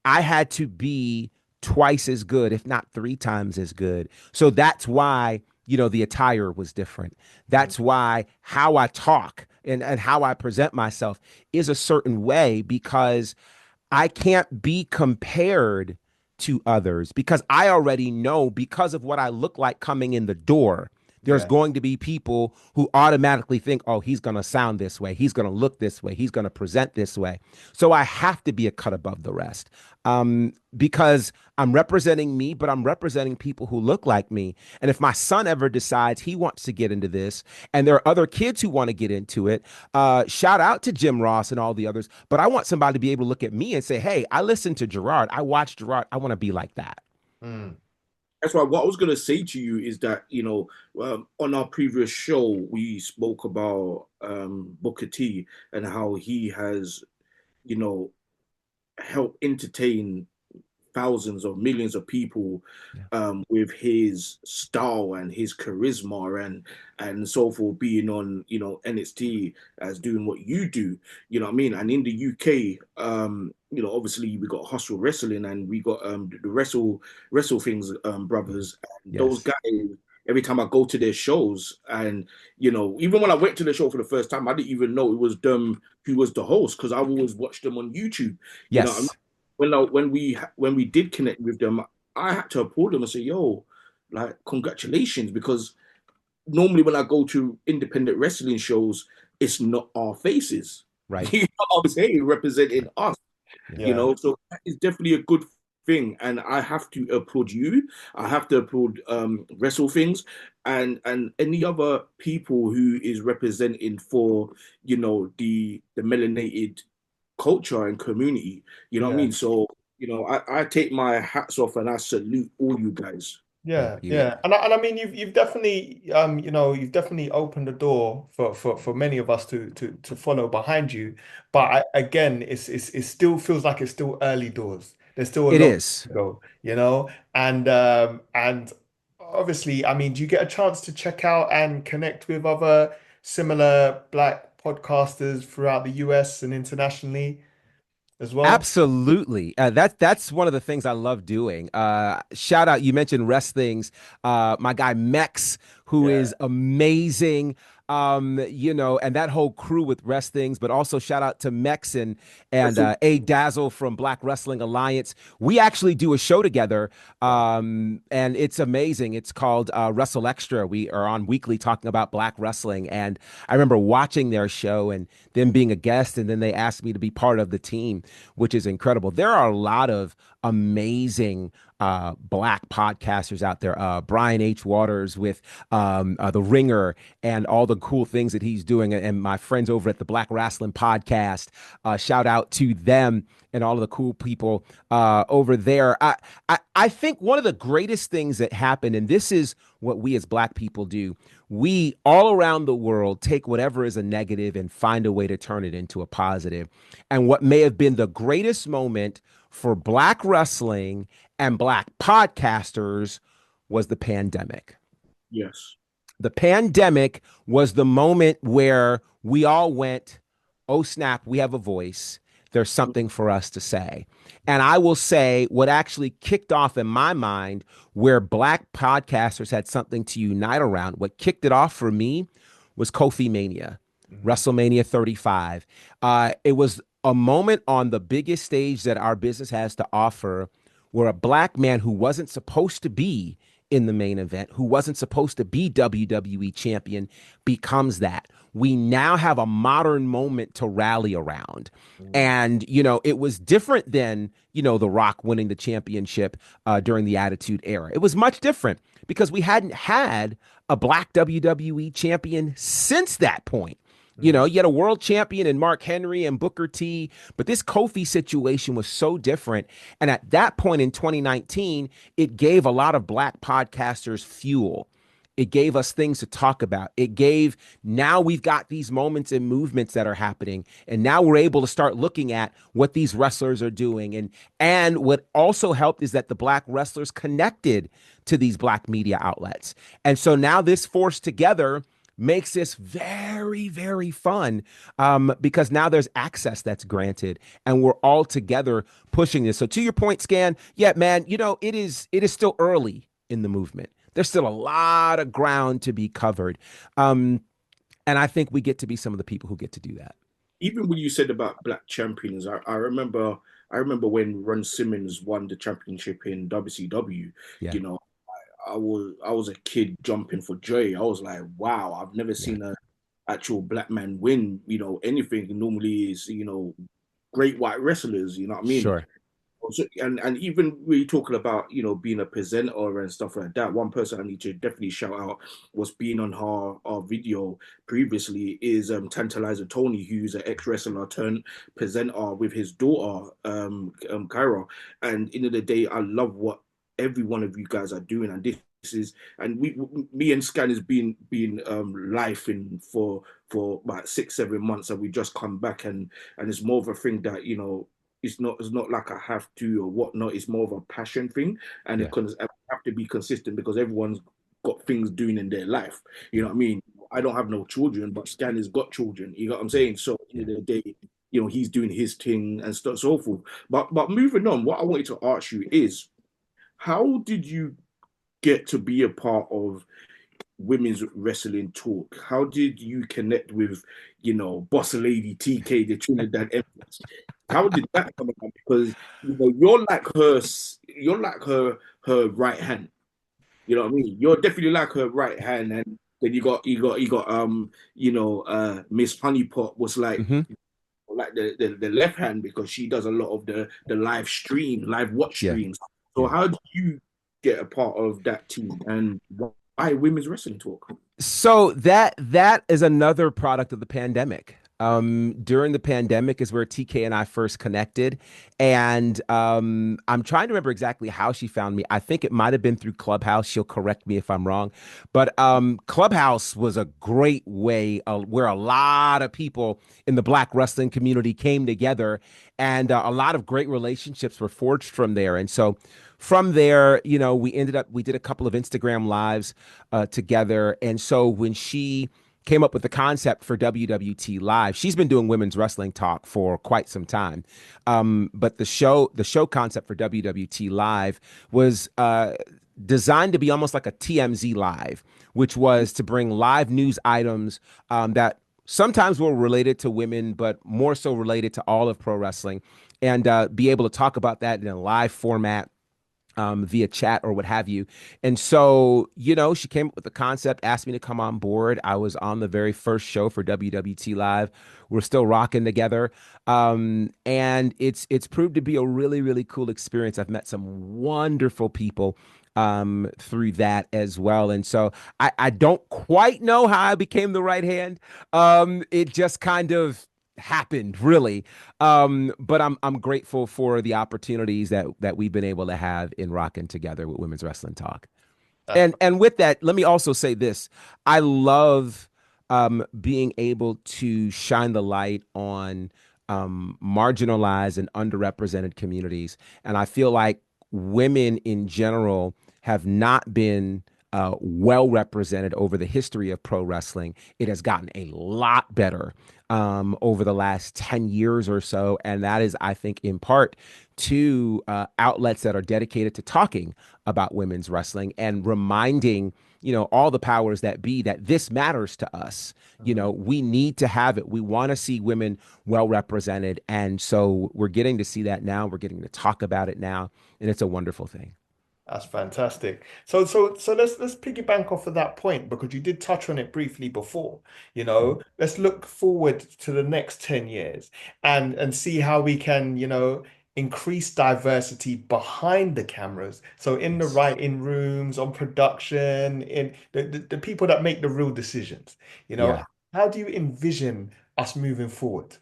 I had to be twice as good, if not three times as good. So that's why, the attire was different. Mm. That's why how I talk and how I present myself is a certain way, because I can't be compared to others, because I already know, because of what I look like coming in the door, there's Yeah. going to be people who automatically think, oh, he's going to sound this way. He's going to look this way. He's going to present this way. So I have to be a cut above the rest, because I'm representing me, but I'm representing people who look like me. And if my son ever decides he wants to get into this, and there are other kids who want to get into it, shout out to Jim Ross and all the others. But I want somebody to be able to look at me and say, hey, I listened to Gerard. I watched Gerard. I want to be like that. Mm. That's why what I was going to say to you is that, on our previous show, we spoke about Booker T and how he has, you know, helped entertain thousands or millions of people Yeah. with his style and his charisma and so forth, being on NXT as doing what you do, you know what I mean. And in the UK, obviously we got Hustle Wrestling and we got the Wrestle Things brothers, and those Yes. guys. Every time I go to their shows, and even when I went to the show for the first time, I didn't even know it was them who was the host, because I always watched them on YouTube. You know, Yes. when we did connect with them, I had to applaud them and say, "Yo, like congratulations!" Because normally when I go to independent wrestling shows, it's not our faces. Right. You know what I'm saying? Representing us. Yeah. So that is definitely a good thing, and I have to applaud you. I have to applaud Wrestle Things and any other people who is representing for the melanated culture and community. You know what I Yeah. mean? So I take my hats off and I salute all you guys. Yeah, Thank you. yeah, and I mean you've definitely you've definitely opened the door for many of us to follow behind you, but again it still feels like it's still early doors. There's still a It long way is. to go, and obviously, I mean, do you get a chance to check out and connect with other similar Black podcasters throughout the US and internationally as well? Absolutely. That's one of the things I love doing. Shout out, you mentioned Wrestling's, my guy Mex, who Yeah. is amazing. And that whole crew with Wrestlings, but also shout out to Mex and A Dazzle from Black Wrestling Alliance. We actually do a show together, and it's amazing. It's called Wrestle Extra. We are on weekly talking about Black wrestling, and I remember watching their show and them being a guest, and then they asked me to be part of the team, which is incredible. There are a lot of amazing Black podcasters out there. Brian H. Waters with The Ringer and all the cool things that he's doing. And my friends over at the Black Wrestling Podcast, shout out to them and all of the cool people over there. I think one of the greatest things that happened, and this is what we as Black people do, we all around the world take whatever is a negative and find a way to turn it into a positive. And what may have been the greatest moment for Black wrestling and Black podcasters was the pandemic. Yes. The pandemic was the moment where we all went, oh, snap, we have a voice. There's something for us to say. And I will say what actually kicked off in my mind where Black podcasters had something to unite around, what kicked it off for me was Kofi Mania, WrestleMania 35. It was a moment on the biggest stage that our business has to offer where a Black man who wasn't supposed to be in the main event, who wasn't supposed to be WWE champion, becomes that. We now have a modern moment to rally around. And, it was different than, The Rock winning the championship during the Attitude Era. It was much different because we hadn't had a Black WWE champion since that point. You had a world champion in Mark Henry and Booker T, but this Kofi situation was so different. And at that point in 2019, it gave a lot of Black podcasters fuel. It gave us things to talk about. Now we've got these moments and movements that are happening. And now we're able to start looking at what these wrestlers are doing. And what also helped is that the Black wrestlers connected to these Black media outlets. And so now this force together makes this very, very fun because now there's access that's granted and we're all together pushing this. So to your point, Scan, yeah, man, it is still early in the movement. There's still a lot of ground to be covered. And I think we get to be some of the people who get to do that. Even when you said about Black champions, I remember when Ron Simmons won the championship in WCW. Yeah. I was a kid jumping for joy. I was like, wow, I've never seen an actual Black man win, anything. Normally is, great white wrestlers, you know what I mean? Sure. So, and even when you're talking about, being a presenter and stuff like that, one person I need to definitely shout out was being on our video previously is Tantalizer Tony, who's an ex-wrestler turned presenter with his daughter, Kyra. And end of the day, I love what every one of you guys are doing, and this is, and me and Scan has been live in for about 6-7 months, and we just come back, and it's more of a thing that it's not like I have to or whatnot. It's more of a passion thing, and I have to be consistent because everyone's got things doing in their life. You know what I mean? I don't have no children, but Scan has got children. You know what I'm saying? So at the end of the day, he's doing his thing and so forth. But moving on, what I wanted to ask you is, how did you get to be a part of Women's Wrestling Talk? How did you connect with, Boss Lady TK, the Trinidad Empress? How did that come about? Because you're like her right hand. You know what I mean? You're definitely like her right hand, and then you got Miss Honeypot was like. Mm-hmm. Like the left hand, because she does a lot of the live watch streams. So how do you get a part of that team, and why Women's Wrestling Talk? So that is another product of the pandemic. During the pandemic is where TK and I first connected. And I'm trying to remember exactly how she found me. I think it might have been through Clubhouse. She'll correct me if I'm wrong. But Clubhouse was a great way where a lot of people in the Black wrestling community came together, and a lot of great relationships were forged from there. And so from there, we did a couple of Instagram lives together. And so when she came up with the concept for WWT Live. She's been doing women's wrestling talk for quite some time. But the show concept for WWT Live was designed to be almost like a TMZ Live, which was to bring live news items that sometimes were related to women, but more so related to all of pro wrestling, and be able to talk about that in a live format via chat or what have you. And so, she came up with the concept, asked me to come on board. I was on the very first show for WWT Live. We're still rocking together. And it's proved to be a really, really cool experience. I've met some wonderful people through that as well. And so I don't quite know how I became the right hand. It just kind of happened, really. But I'm grateful for the opportunities that we've been able to have in rocking together with Women's Wrestling Talk. And with that, let me also say this. I love being able to shine the light on marginalized and underrepresented communities. And I feel like women in general have not been well represented over the history of pro wrestling. It has gotten a lot better over the last 10 years or so. And that is, I think, in part to outlets that are dedicated to talking about women's wrestling and reminding, all the powers that be that this matters to us. We need to have it. We want to see women well represented. And so we're getting to see that now. We're getting to talk about it now. And it's a wonderful thing. That's fantastic. So let's piggyback off of that point because you did touch on it briefly before. Let's look forward to the next 10 years and see how we can, increase diversity behind the cameras. So in the writing rooms, on production, in the people that make the real decisions. Yeah. How do you envision us moving forward?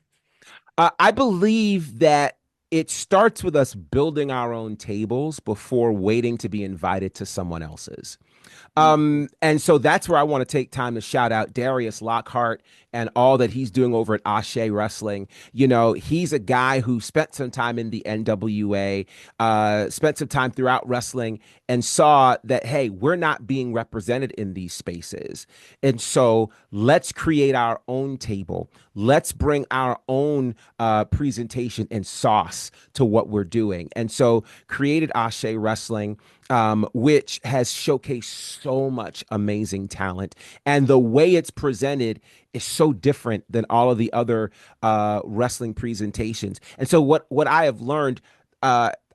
I believe that it starts with us building our own tables before waiting to be invited to someone else's. And so that's where I want to take time to shout out Darius Lockhart and all that he's doing over at Ashe Wrestling. He's a guy who spent some time in the NWA, spent some time throughout wrestling, and saw that, hey, we're not being represented in these spaces. And so let's create our own table. Let's bring our own presentation and sauce to what we're doing. And so created Ashe Wrestling, which has showcased so much amazing talent. And the way it's presented is so different than all of the other wrestling presentations. And so what I have learned,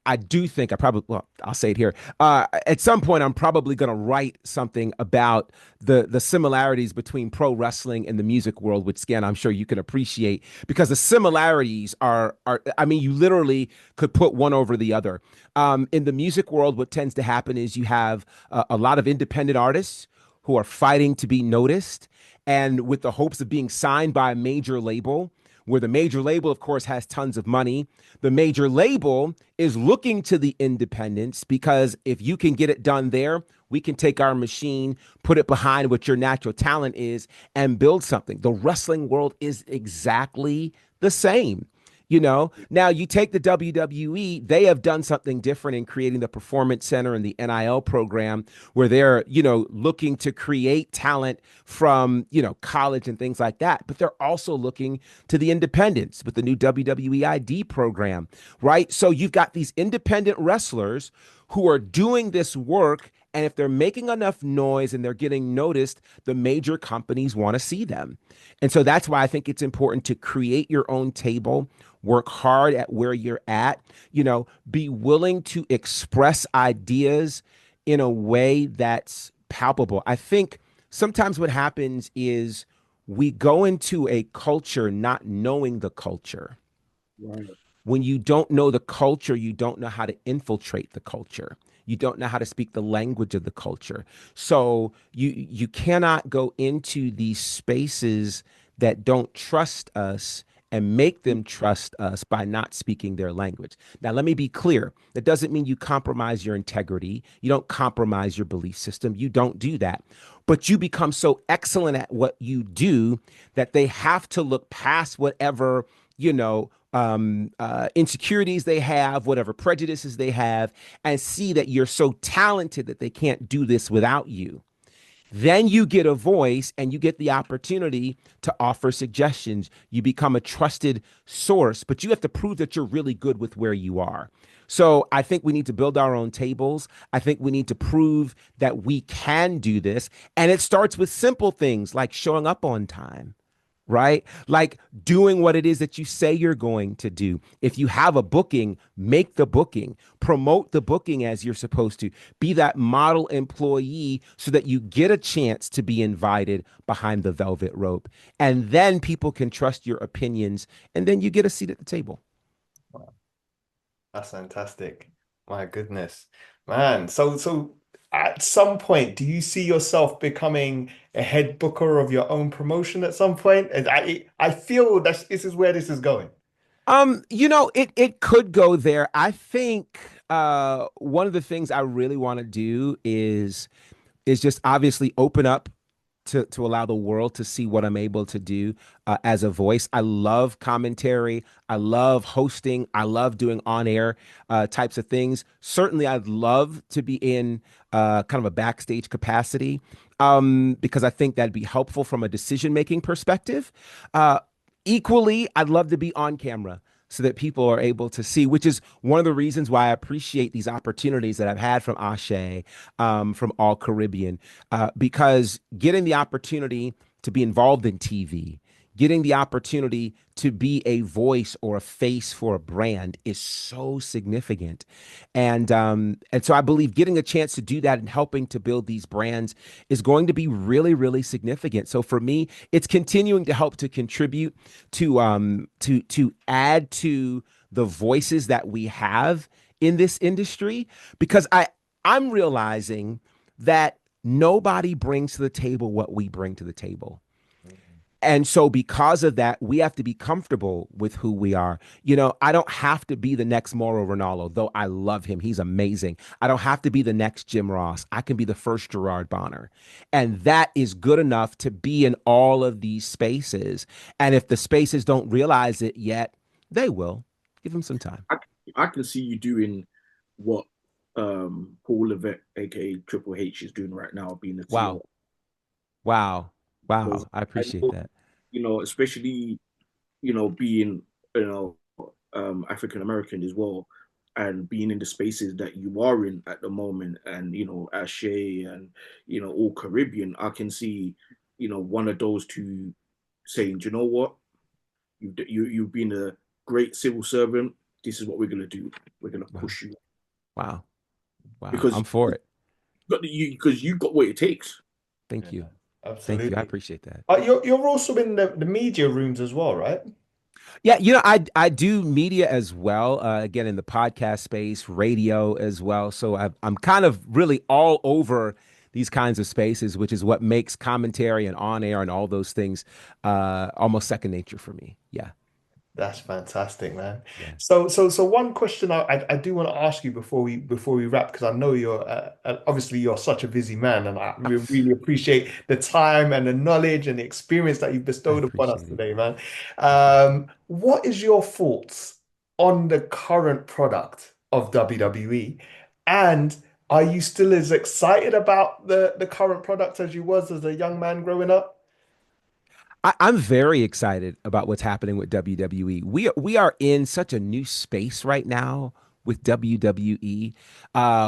I do think I'll say it here. At some point, I'm probably going to write something about the similarities between pro wrestling and the music world, which, Scan, I'm sure you can appreciate, because the similarities are, I mean, you literally could put one over the other. In the music world, what tends to happen is you have a lot of independent artists who are fighting to be noticed and with the hopes of being signed by a major label, where the major label, of course, has tons of money. The major label is looking to the independents because if you can get it done there, we can take our machine, put it behind what your natural talent is, and build something. The wrestling world is exactly the same. Now you take the WWE, they have done something different in creating the Performance Center and the NIL program where they're, looking to create talent from, college and things like that. But they're also looking to the independents with the new WWE ID program, right? So you've got these independent wrestlers who are doing this work. And if they're making enough noise and they're getting noticed, the major companies want to see them. And so that's why I think it's important to create your own table, work hard at where you're at, be willing to express ideas in a way that's palpable. I think sometimes what happens is we go into a culture not knowing the culture. Right. When you don't know the culture, you don't know how to infiltrate the culture. You don't know how to speak the language of the culture. So you cannot go into these spaces that don't trust us and make them trust us by not speaking their language. Now, let me be clear. That doesn't mean you compromise your integrity. You don't compromise your belief system. You don't do that. But you become so excellent at what you do that they have to look past whatever, insecurities they have, whatever prejudices they have, and see that you're so talented that they can't do this without you. Then you get a voice and you get the opportunity to offer suggestions. You become a trusted source, but you have to prove that you're really good with where you are. So I think we need to build our own tables. I think we need to prove that we can do this. And it starts with simple things like showing up on time, right? Like doing what it is that you say you're going to do. If you have a booking, make the booking, promote the booking as you're supposed to. Be that model employee so that you get a chance to be invited behind the velvet rope. And then people can trust your opinions, and then you get a seat at the table. Wow. That's fantastic. My goodness, man. So at some point, do you see yourself becoming a head booker of your own promotion at some point? And I feel that this is where this is going. It could go there. I think one of the things I really want to do is just obviously open up to allow the world to see what I'm able to do as a voice. I love commentary. I love hosting. I love doing on-air types of things. Certainly, I'd love to be in kind of a backstage capacity because I think that'd be helpful from a decision-making perspective. Equally, I'd love to be on camera so that people are able to see, which is one of the reasons why I appreciate these opportunities that I've had from Ashe, from All Caribbean, because getting the opportunity to be involved in TV, getting the opportunity to be a voice or a face for a brand is so significant. And so I believe getting a chance to do that and helping to build these brands is going to be really, really significant. So for me, it's continuing to help to contribute to add to the voices that we have in this industry, because I'm realizing that nobody brings to the table what we bring to the table. And so because of that, we have to be comfortable with who we are. I don't have to be the next Mauro Ranallo, though I love him. He's amazing. I don't have to be the next Jim Ross. I can be the first Gerard Bonner. And that is good enough to be in all of these spaces. And if the spaces don't realize it yet, they will. Give them some time. I can see you doing what Paul Levesque, aka Triple H, is doing right now, being a Wow. Wow. Wow. I appreciate that. Especially, being, African American as well, and being in the spaces that you are in at the moment, and, Ashe and, All Caribbean, I can see, one of those two saying, do you know what? You've been a great civil servant. This is what we're going to do. We're going to push you. Wow. Because I'm for it. Because you've got what it takes. Thank you. Absolutely. Thank you. I appreciate that. You're also in the media rooms as well, right? Yeah, I do media as well. Again, in the podcast space, radio as well. So I'm kind of really all over these kinds of spaces, which is what makes commentary and on air and all those things almost second nature for me. Yeah. That's fantastic, man. Yeah. So one question I do want to ask you before we wrap, because I know you're obviously you're such a busy man, and I really appreciate the time and the knowledge and the experience that you've bestowed upon us today, man. What is your thoughts on the current product of WWE, and are you still as excited about the current product as you was as a young man growing up? I'm very excited about what's happening with WWE. We are in such a new space right now with WWE,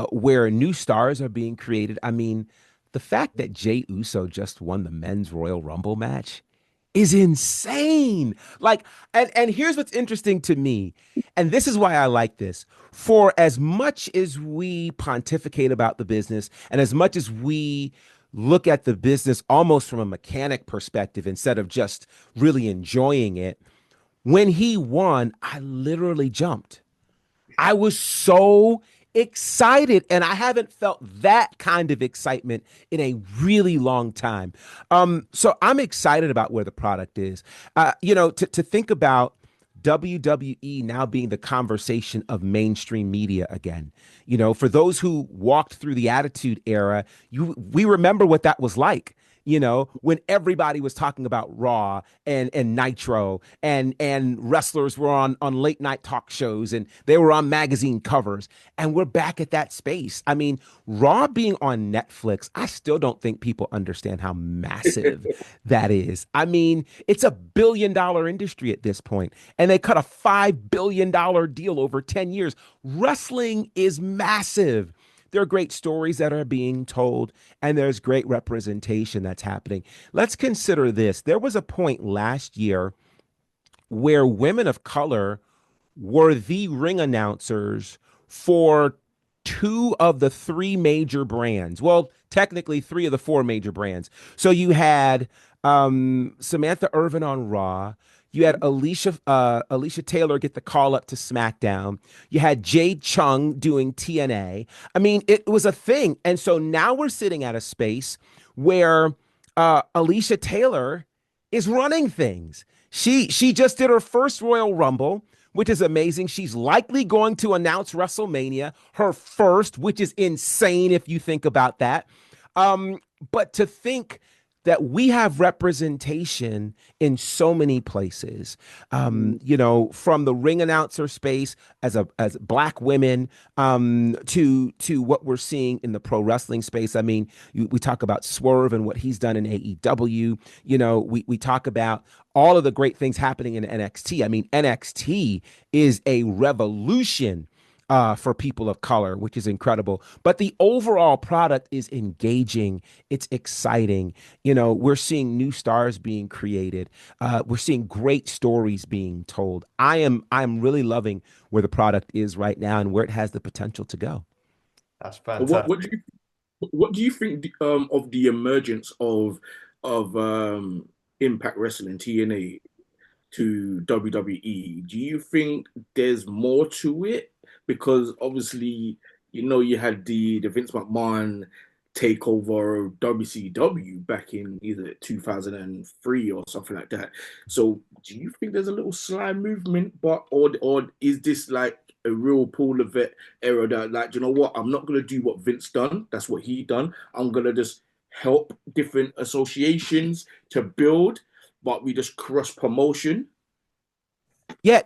where new stars are being created. I mean, the fact that Jey Uso just won the men's Royal Rumble match is insane. And here's what's interesting to me, and this is why I like this. For as much as we pontificate about the business, and as much as we look at the business almost from a mechanic perspective instead of just really enjoying it, when he won, I literally jumped. I was so excited, and I haven't felt that kind of excitement in a really long time. So I'm excited about where the product is. To think about WWE now being the conversation of mainstream media again. For those who walked through the Attitude Era, we remember what that was like. When everybody was talking about Raw and Nitro and wrestlers were on late night talk shows and they were on magazine covers, and we're back at that space. I mean, Raw being on Netflix, I still don't think people understand how massive that is. I mean, it's a billion-dollar industry at this point, and they cut a $5 billion deal over 10 years. Wrestling is massive. There are great stories that are being told, and there's great representation that's happening. Let's consider this. There was a point last year where women of color were the ring announcers for two of the three major brands. Well, technically three of the four major brands. So you had Samantha Irvin on Raw. You had Alicia Taylor get the call up to SmackDown. You had Jade Chung doing TNA. I mean, it was a thing. And so now we're sitting at a space where Alicia Taylor is running things. She just did her first Royal Rumble, which is amazing. She's likely going to announce WrestleMania, her first, which is insane if you think about that. But to think that we have representation in so many places, from the ring announcer space as Black women, to what we're seeing in the pro wrestling space. I mean, we talk about Swerve and what he's done in AEW. We talk about all of the great things happening in NXT. I mean, NXT is a revolution for people of color, which is incredible. But the overall product is engaging. It's exciting. We're seeing new stars being created. We're seeing great stories being told. I'm really loving where the product is right now and where it has the potential to go. That's fantastic. What do you think of the emergence of Impact Wrestling TNA to WWE? Do you think there's more to it? Because obviously, you had the Vince McMahon takeover of WCW back in either 2003 or something like that. So do you think there's a little sly movement, or is this like a real Paul Levesque era that, like, you know what, I'm not going to do what Vince done. That's what he done. I'm going to just help different associations to build, but we just cross promotion. Yeah,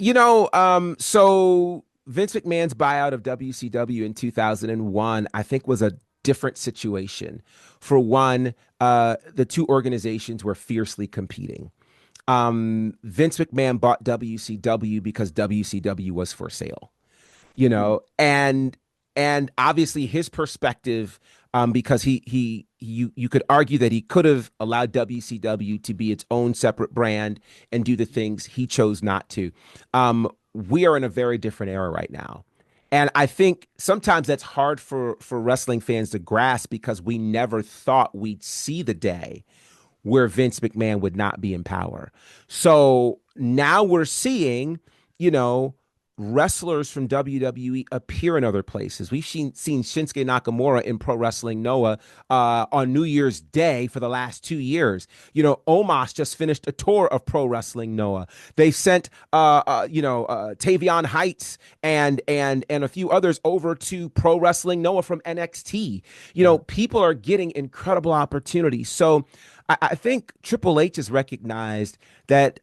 so Vince McMahon's buyout of WCW in 2001, I think, was a different situation. For one, the two organizations were fiercely competing. Vince McMahon bought WCW because WCW was for sale, and obviously his perspective, because you could argue that he could have allowed WCW to be its own separate brand and do the things he chose not to. We are in a very different era right now. And I think sometimes that's hard for wrestling fans to grasp because we never thought we'd see the day where Vince McMahon would not be in power. So now we're seeing, wrestlers from WWE appear in other places. We've seen Shinsuke Nakamura in Pro Wrestling Noah on New Year's Day for the last 2 years. Omos just finished a tour of Pro Wrestling Noah. They sent Tavion Heights and a few others over to Pro Wrestling Noah from NXT. People are getting incredible opportunities. So I think Triple H has recognized that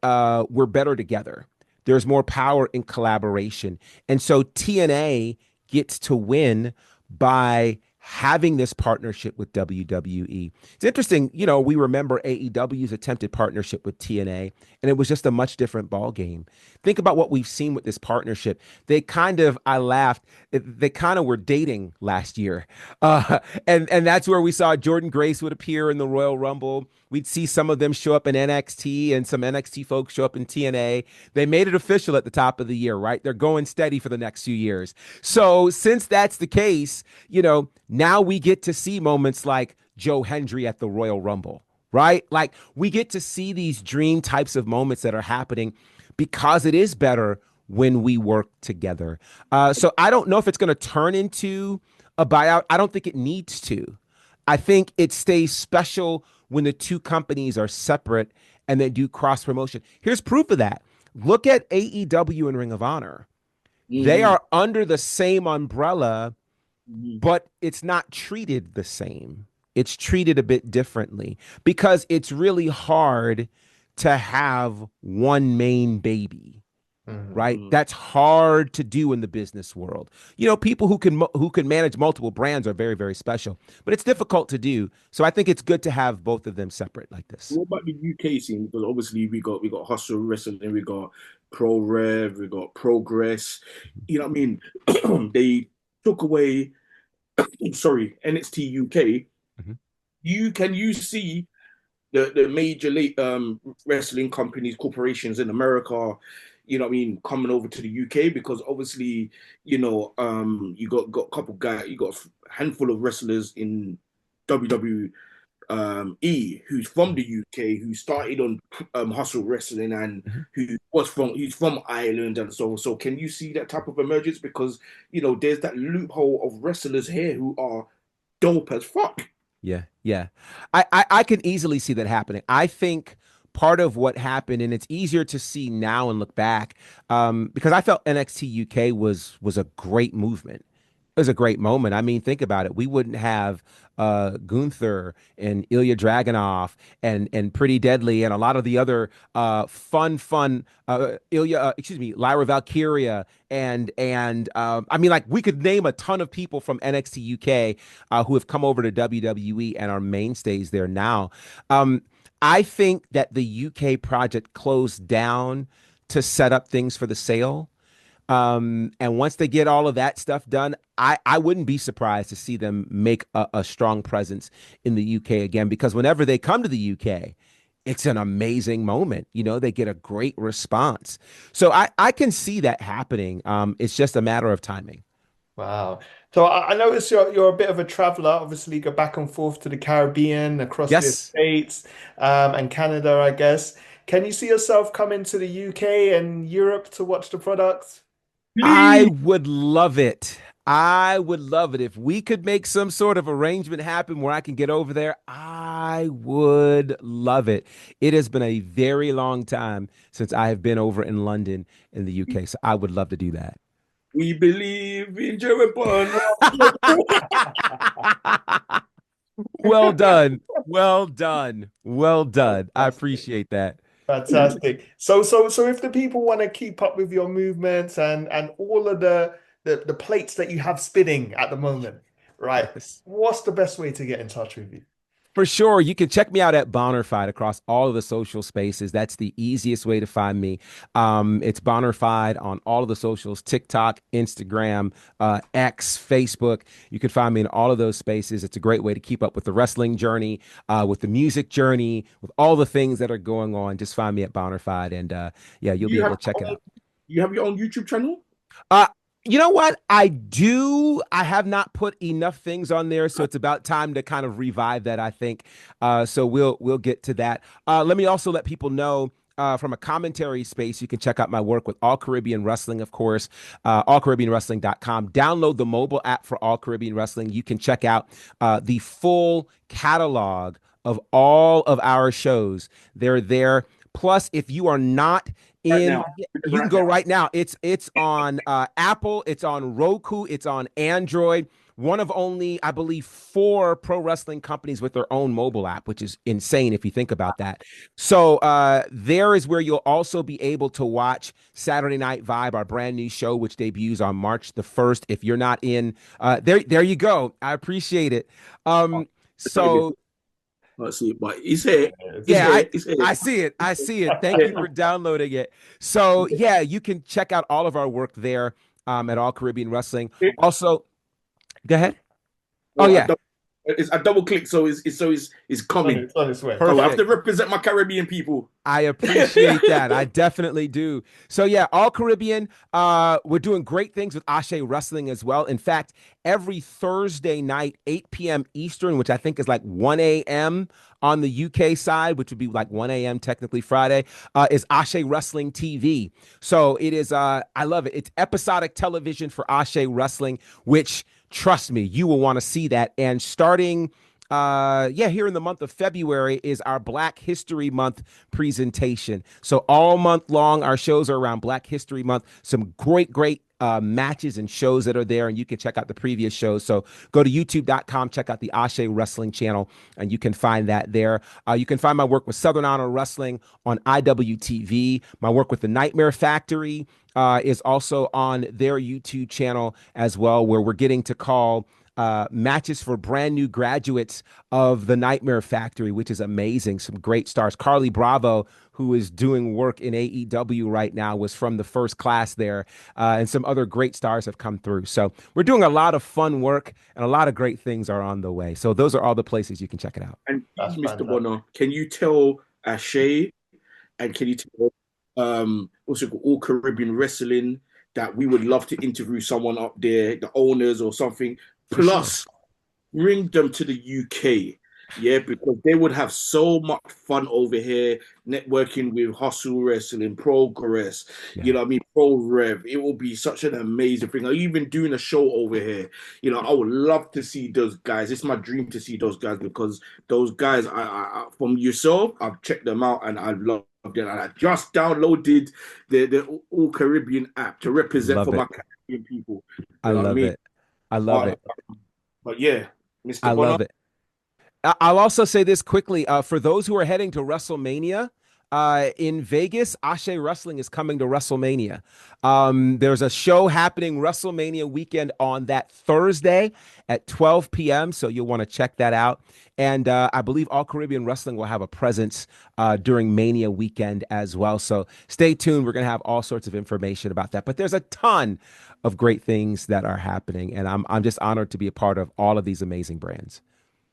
we're better together. There's more power in collaboration. And so TNA gets to win by having this partnership with WWE. It's interesting, we remember AEW's attempted partnership with TNA, and it was just a much different ball game. Think about what we've seen with this partnership. I laughed, they kind of were dating last year. And that's where we saw Jordan Grace would appear in the Royal Rumble. We'd see some of them show up in NXT and some NXT folks show up in TNA. They made it official at the top of the year, right? They're going steady for the next few years. So since that's the case, now we get to see moments like Joe Hendry at the Royal Rumble, right? Like we get to see these dream types of moments that are happening because it is better when we work together. So I don't know if it's going to turn into a buyout. I don't think it needs to. I think it stays special when the two companies are separate and they do cross promotion. Here's proof of that. Look at AEW and Ring of Honor. They Mhm. are under the same umbrella, Mhm. but it's not treated the same. It's treated a bit differently because it's really hard to have one main baby, right? Mhm. That's hard to do in the business world. People who can manage multiple brands are very, very special, but it's difficult to do. So I think it's good to have both of them separate like this. What about the UK scene? Because obviously we got Hustle Wrestling, we got Pro Rev, we got Progress. You know what I mean? They took away, sorry, NXT UK. Mhm. You see the major wrestling companies, corporations in America, you know what I mean, coming over to the UK because obviously, you got a couple guys, you got a handful of wrestlers in WWE who's from the UK, who started on Hustle Wrestling and Mhm. he's from Ireland and so. So can you see that type of emergence? Because there's that loophole of wrestlers here who are dope as fuck. Yeah, yeah. I can easily see that happening. I think part of what happened, and it's easier to see now and look back, because I felt NXT UK was a great movement. It was a great moment. I mean, think about it. We wouldn't have Gunther and Ilya Dragunov and Pretty Deadly and a lot of the other fun Lyra Valkyria and I mean, like we could name a ton of people from NXT UK who have come over to WWE and are mainstays there now. I think that the UK project closed down to set up things for the sale. And once they get all of that stuff done, I wouldn't be surprised to see them make a strong presence in the UK again, because whenever they come to the UK, it's an amazing moment. They get a great response. So I can see that happening. It's just a matter of timing. Wow. So I notice you're a bit of a traveler. Obviously, you go back and forth to the Caribbean, across the Yes. States, and Canada, I guess. Can you see yourself coming to the UK and Europe to watch the products? I Please. would love it. I would love it if we could make some sort of arrangement happen where I can get over there. I would love it. It has been a very long time since I have been over in London in the UK, so I would love to do that. We believe in Gerard Bonner. Well done. Well done. Well done. I Fantastic. appreciate that. Fantastic. So if the people want to keep up with your movements and all of the plates that you have spinning at the moment, right? Yes. What's the best way to get in touch with you? For sure. You can check me out at Bonnerfied across all of the social spaces. That's the easiest way to find me. It's Bonnerfied on all of the socials, TikTok, Instagram, X, Facebook. You can find me in all of those spaces. It's a great way to keep up with the wrestling journey, with the music journey, with all the things that are going on. Just find me at Bonnerfied, and yeah, you'll be You able have to check it out. you have your own YouTube channel? Uh, you know what? I do. I have not put enough things on there, so it's about time to kind of revive that, I think. So we'll get to that. Let me also let people know. From a commentary space, you can check out my work with All Caribbean Wrestling, of course, allcaribbeanwrestling.com. Download the mobile app for All Caribbean Wrestling. You can check out the full catalog of all of our shows. They're there. Plus, if you are not Right in, now. you can Right go now. right now. It's on Apple, it's on Roku, it's on Android. One of only, I believe, four pro wrestling companies with their own mobile app, which is insane if you think about that. So there is where you'll also be able to watch Saturday Night Vibe, our brand new show, which debuts on March the 1st. If you're not in, there you go. I appreciate it. So Let's see, but he's here. He's yeah, I here. He's here. I see it. I see it. Thank you for downloading it. So yeah, you can check out all of our work there at All Caribbean Wrestling. Also, go ahead. Oh Well, yeah. I double click, so it's coming. It's on its way. So I have Perfect. to represent my Caribbean people. I appreciate that. I definitely do. So yeah, all Caribbean. We're doing great things with Ashe Wrestling as well. In fact, every Thursday night, 8 p.m. Eastern, which I think is like 1 a.m. on the UK side, which would be like 1 a.m. technically Friday, is Ashe Wrestling TV. So it is, I love it. It's episodic television for Ashe Wrestling, which, trust me, you will want to see that. And starting here in the month of February is our Black History Month presentation. So all month long, our shows are around Black History Month. Some great matches and shows that are there, and you can check out the previous shows. So go to youtube.com, check out the Ashe Wrestling channel, and you can find that there. You can find my work with Southern Honor Wrestling on IWTV. My work with the Nightmare Factory is also on their YouTube channel as well, where we're getting to call matches for brand new graduates of the Nightmare Factory, which is amazing. Some great stars. Carly Bravo, who is doing work in AEW right now, was from the first class there, and some other great stars have come through. So we're doing a lot of fun work, and a lot of great things are on the way. So those are all the places you can check it out. And That's Mr. fantastic. Bonner, can you tell Ashe and can you tell also All Caribbean Wrestling that we would love to interview someone up there, the owners or something? Plus, bring them to the UK, yeah, because they would have so much fun over here networking with Hustle Wrestling, Progress, you know what I mean, Pro Rev. It will be such an amazing thing. Are you even doing a show over here? You know, I would love to see those guys. It's my dream to see those guys because those guys, I from yourself, I've checked them out and I love them. And I just downloaded the All Caribbean app to represent for my Caribbean people. I love it. I love it. But yeah, Mr. I Bonner. love it. I'll also say this quickly. For those who are heading to WrestleMania in Vegas, Ashe Wrestling is coming to WrestleMania. There's a show happening WrestleMania weekend on that Thursday at 12 p.m. So you'll want to check that out. And I believe All Caribbean Wrestling will have a presence during Mania weekend as well. So stay tuned. We're going to have all sorts of information about that. But there's a ton of great things that are happening. And I'm just honored to be a part of all of these amazing brands.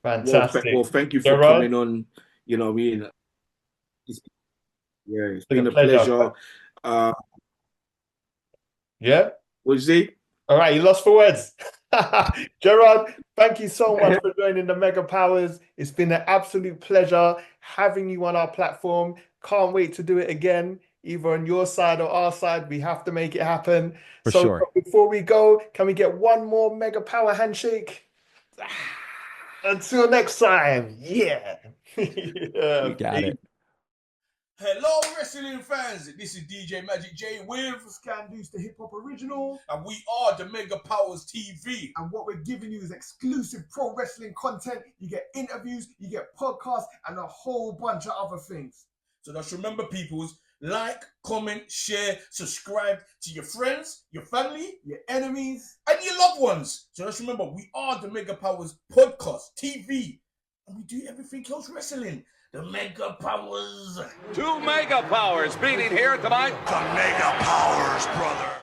Fantastic. Well, thank you for Gerard? coming on. You know what I mean? It's Been been a a pleasure. Yeah. What did you say? All right, you lost for words. Gerard, thank you so much for joining the Mega Powers. It's been an absolute pleasure having you on our platform. Can't wait to do it again, either on your side or our side. We have to make it happen. For so sure. Before we go, can we get one more Mega Power handshake? Until next time. Yeah. You got it. Hello, wrestling fans. This is DJ Magic J with Scan Deuce, the Hip Hop Original, and we are the Mega Powers TV. And what we're giving you is exclusive pro wrestling content. You get interviews, you get podcasts, and a whole bunch of other things. So just remember, peoples, like, comment, share, subscribe to your friends, your family, your enemies, and your loved ones. So just remember, we are the Mega Powers podcast TV, and we do everything else wrestling. The Mega Powers. Two Mega Powers meeting here tonight. The Mega Powers, brother.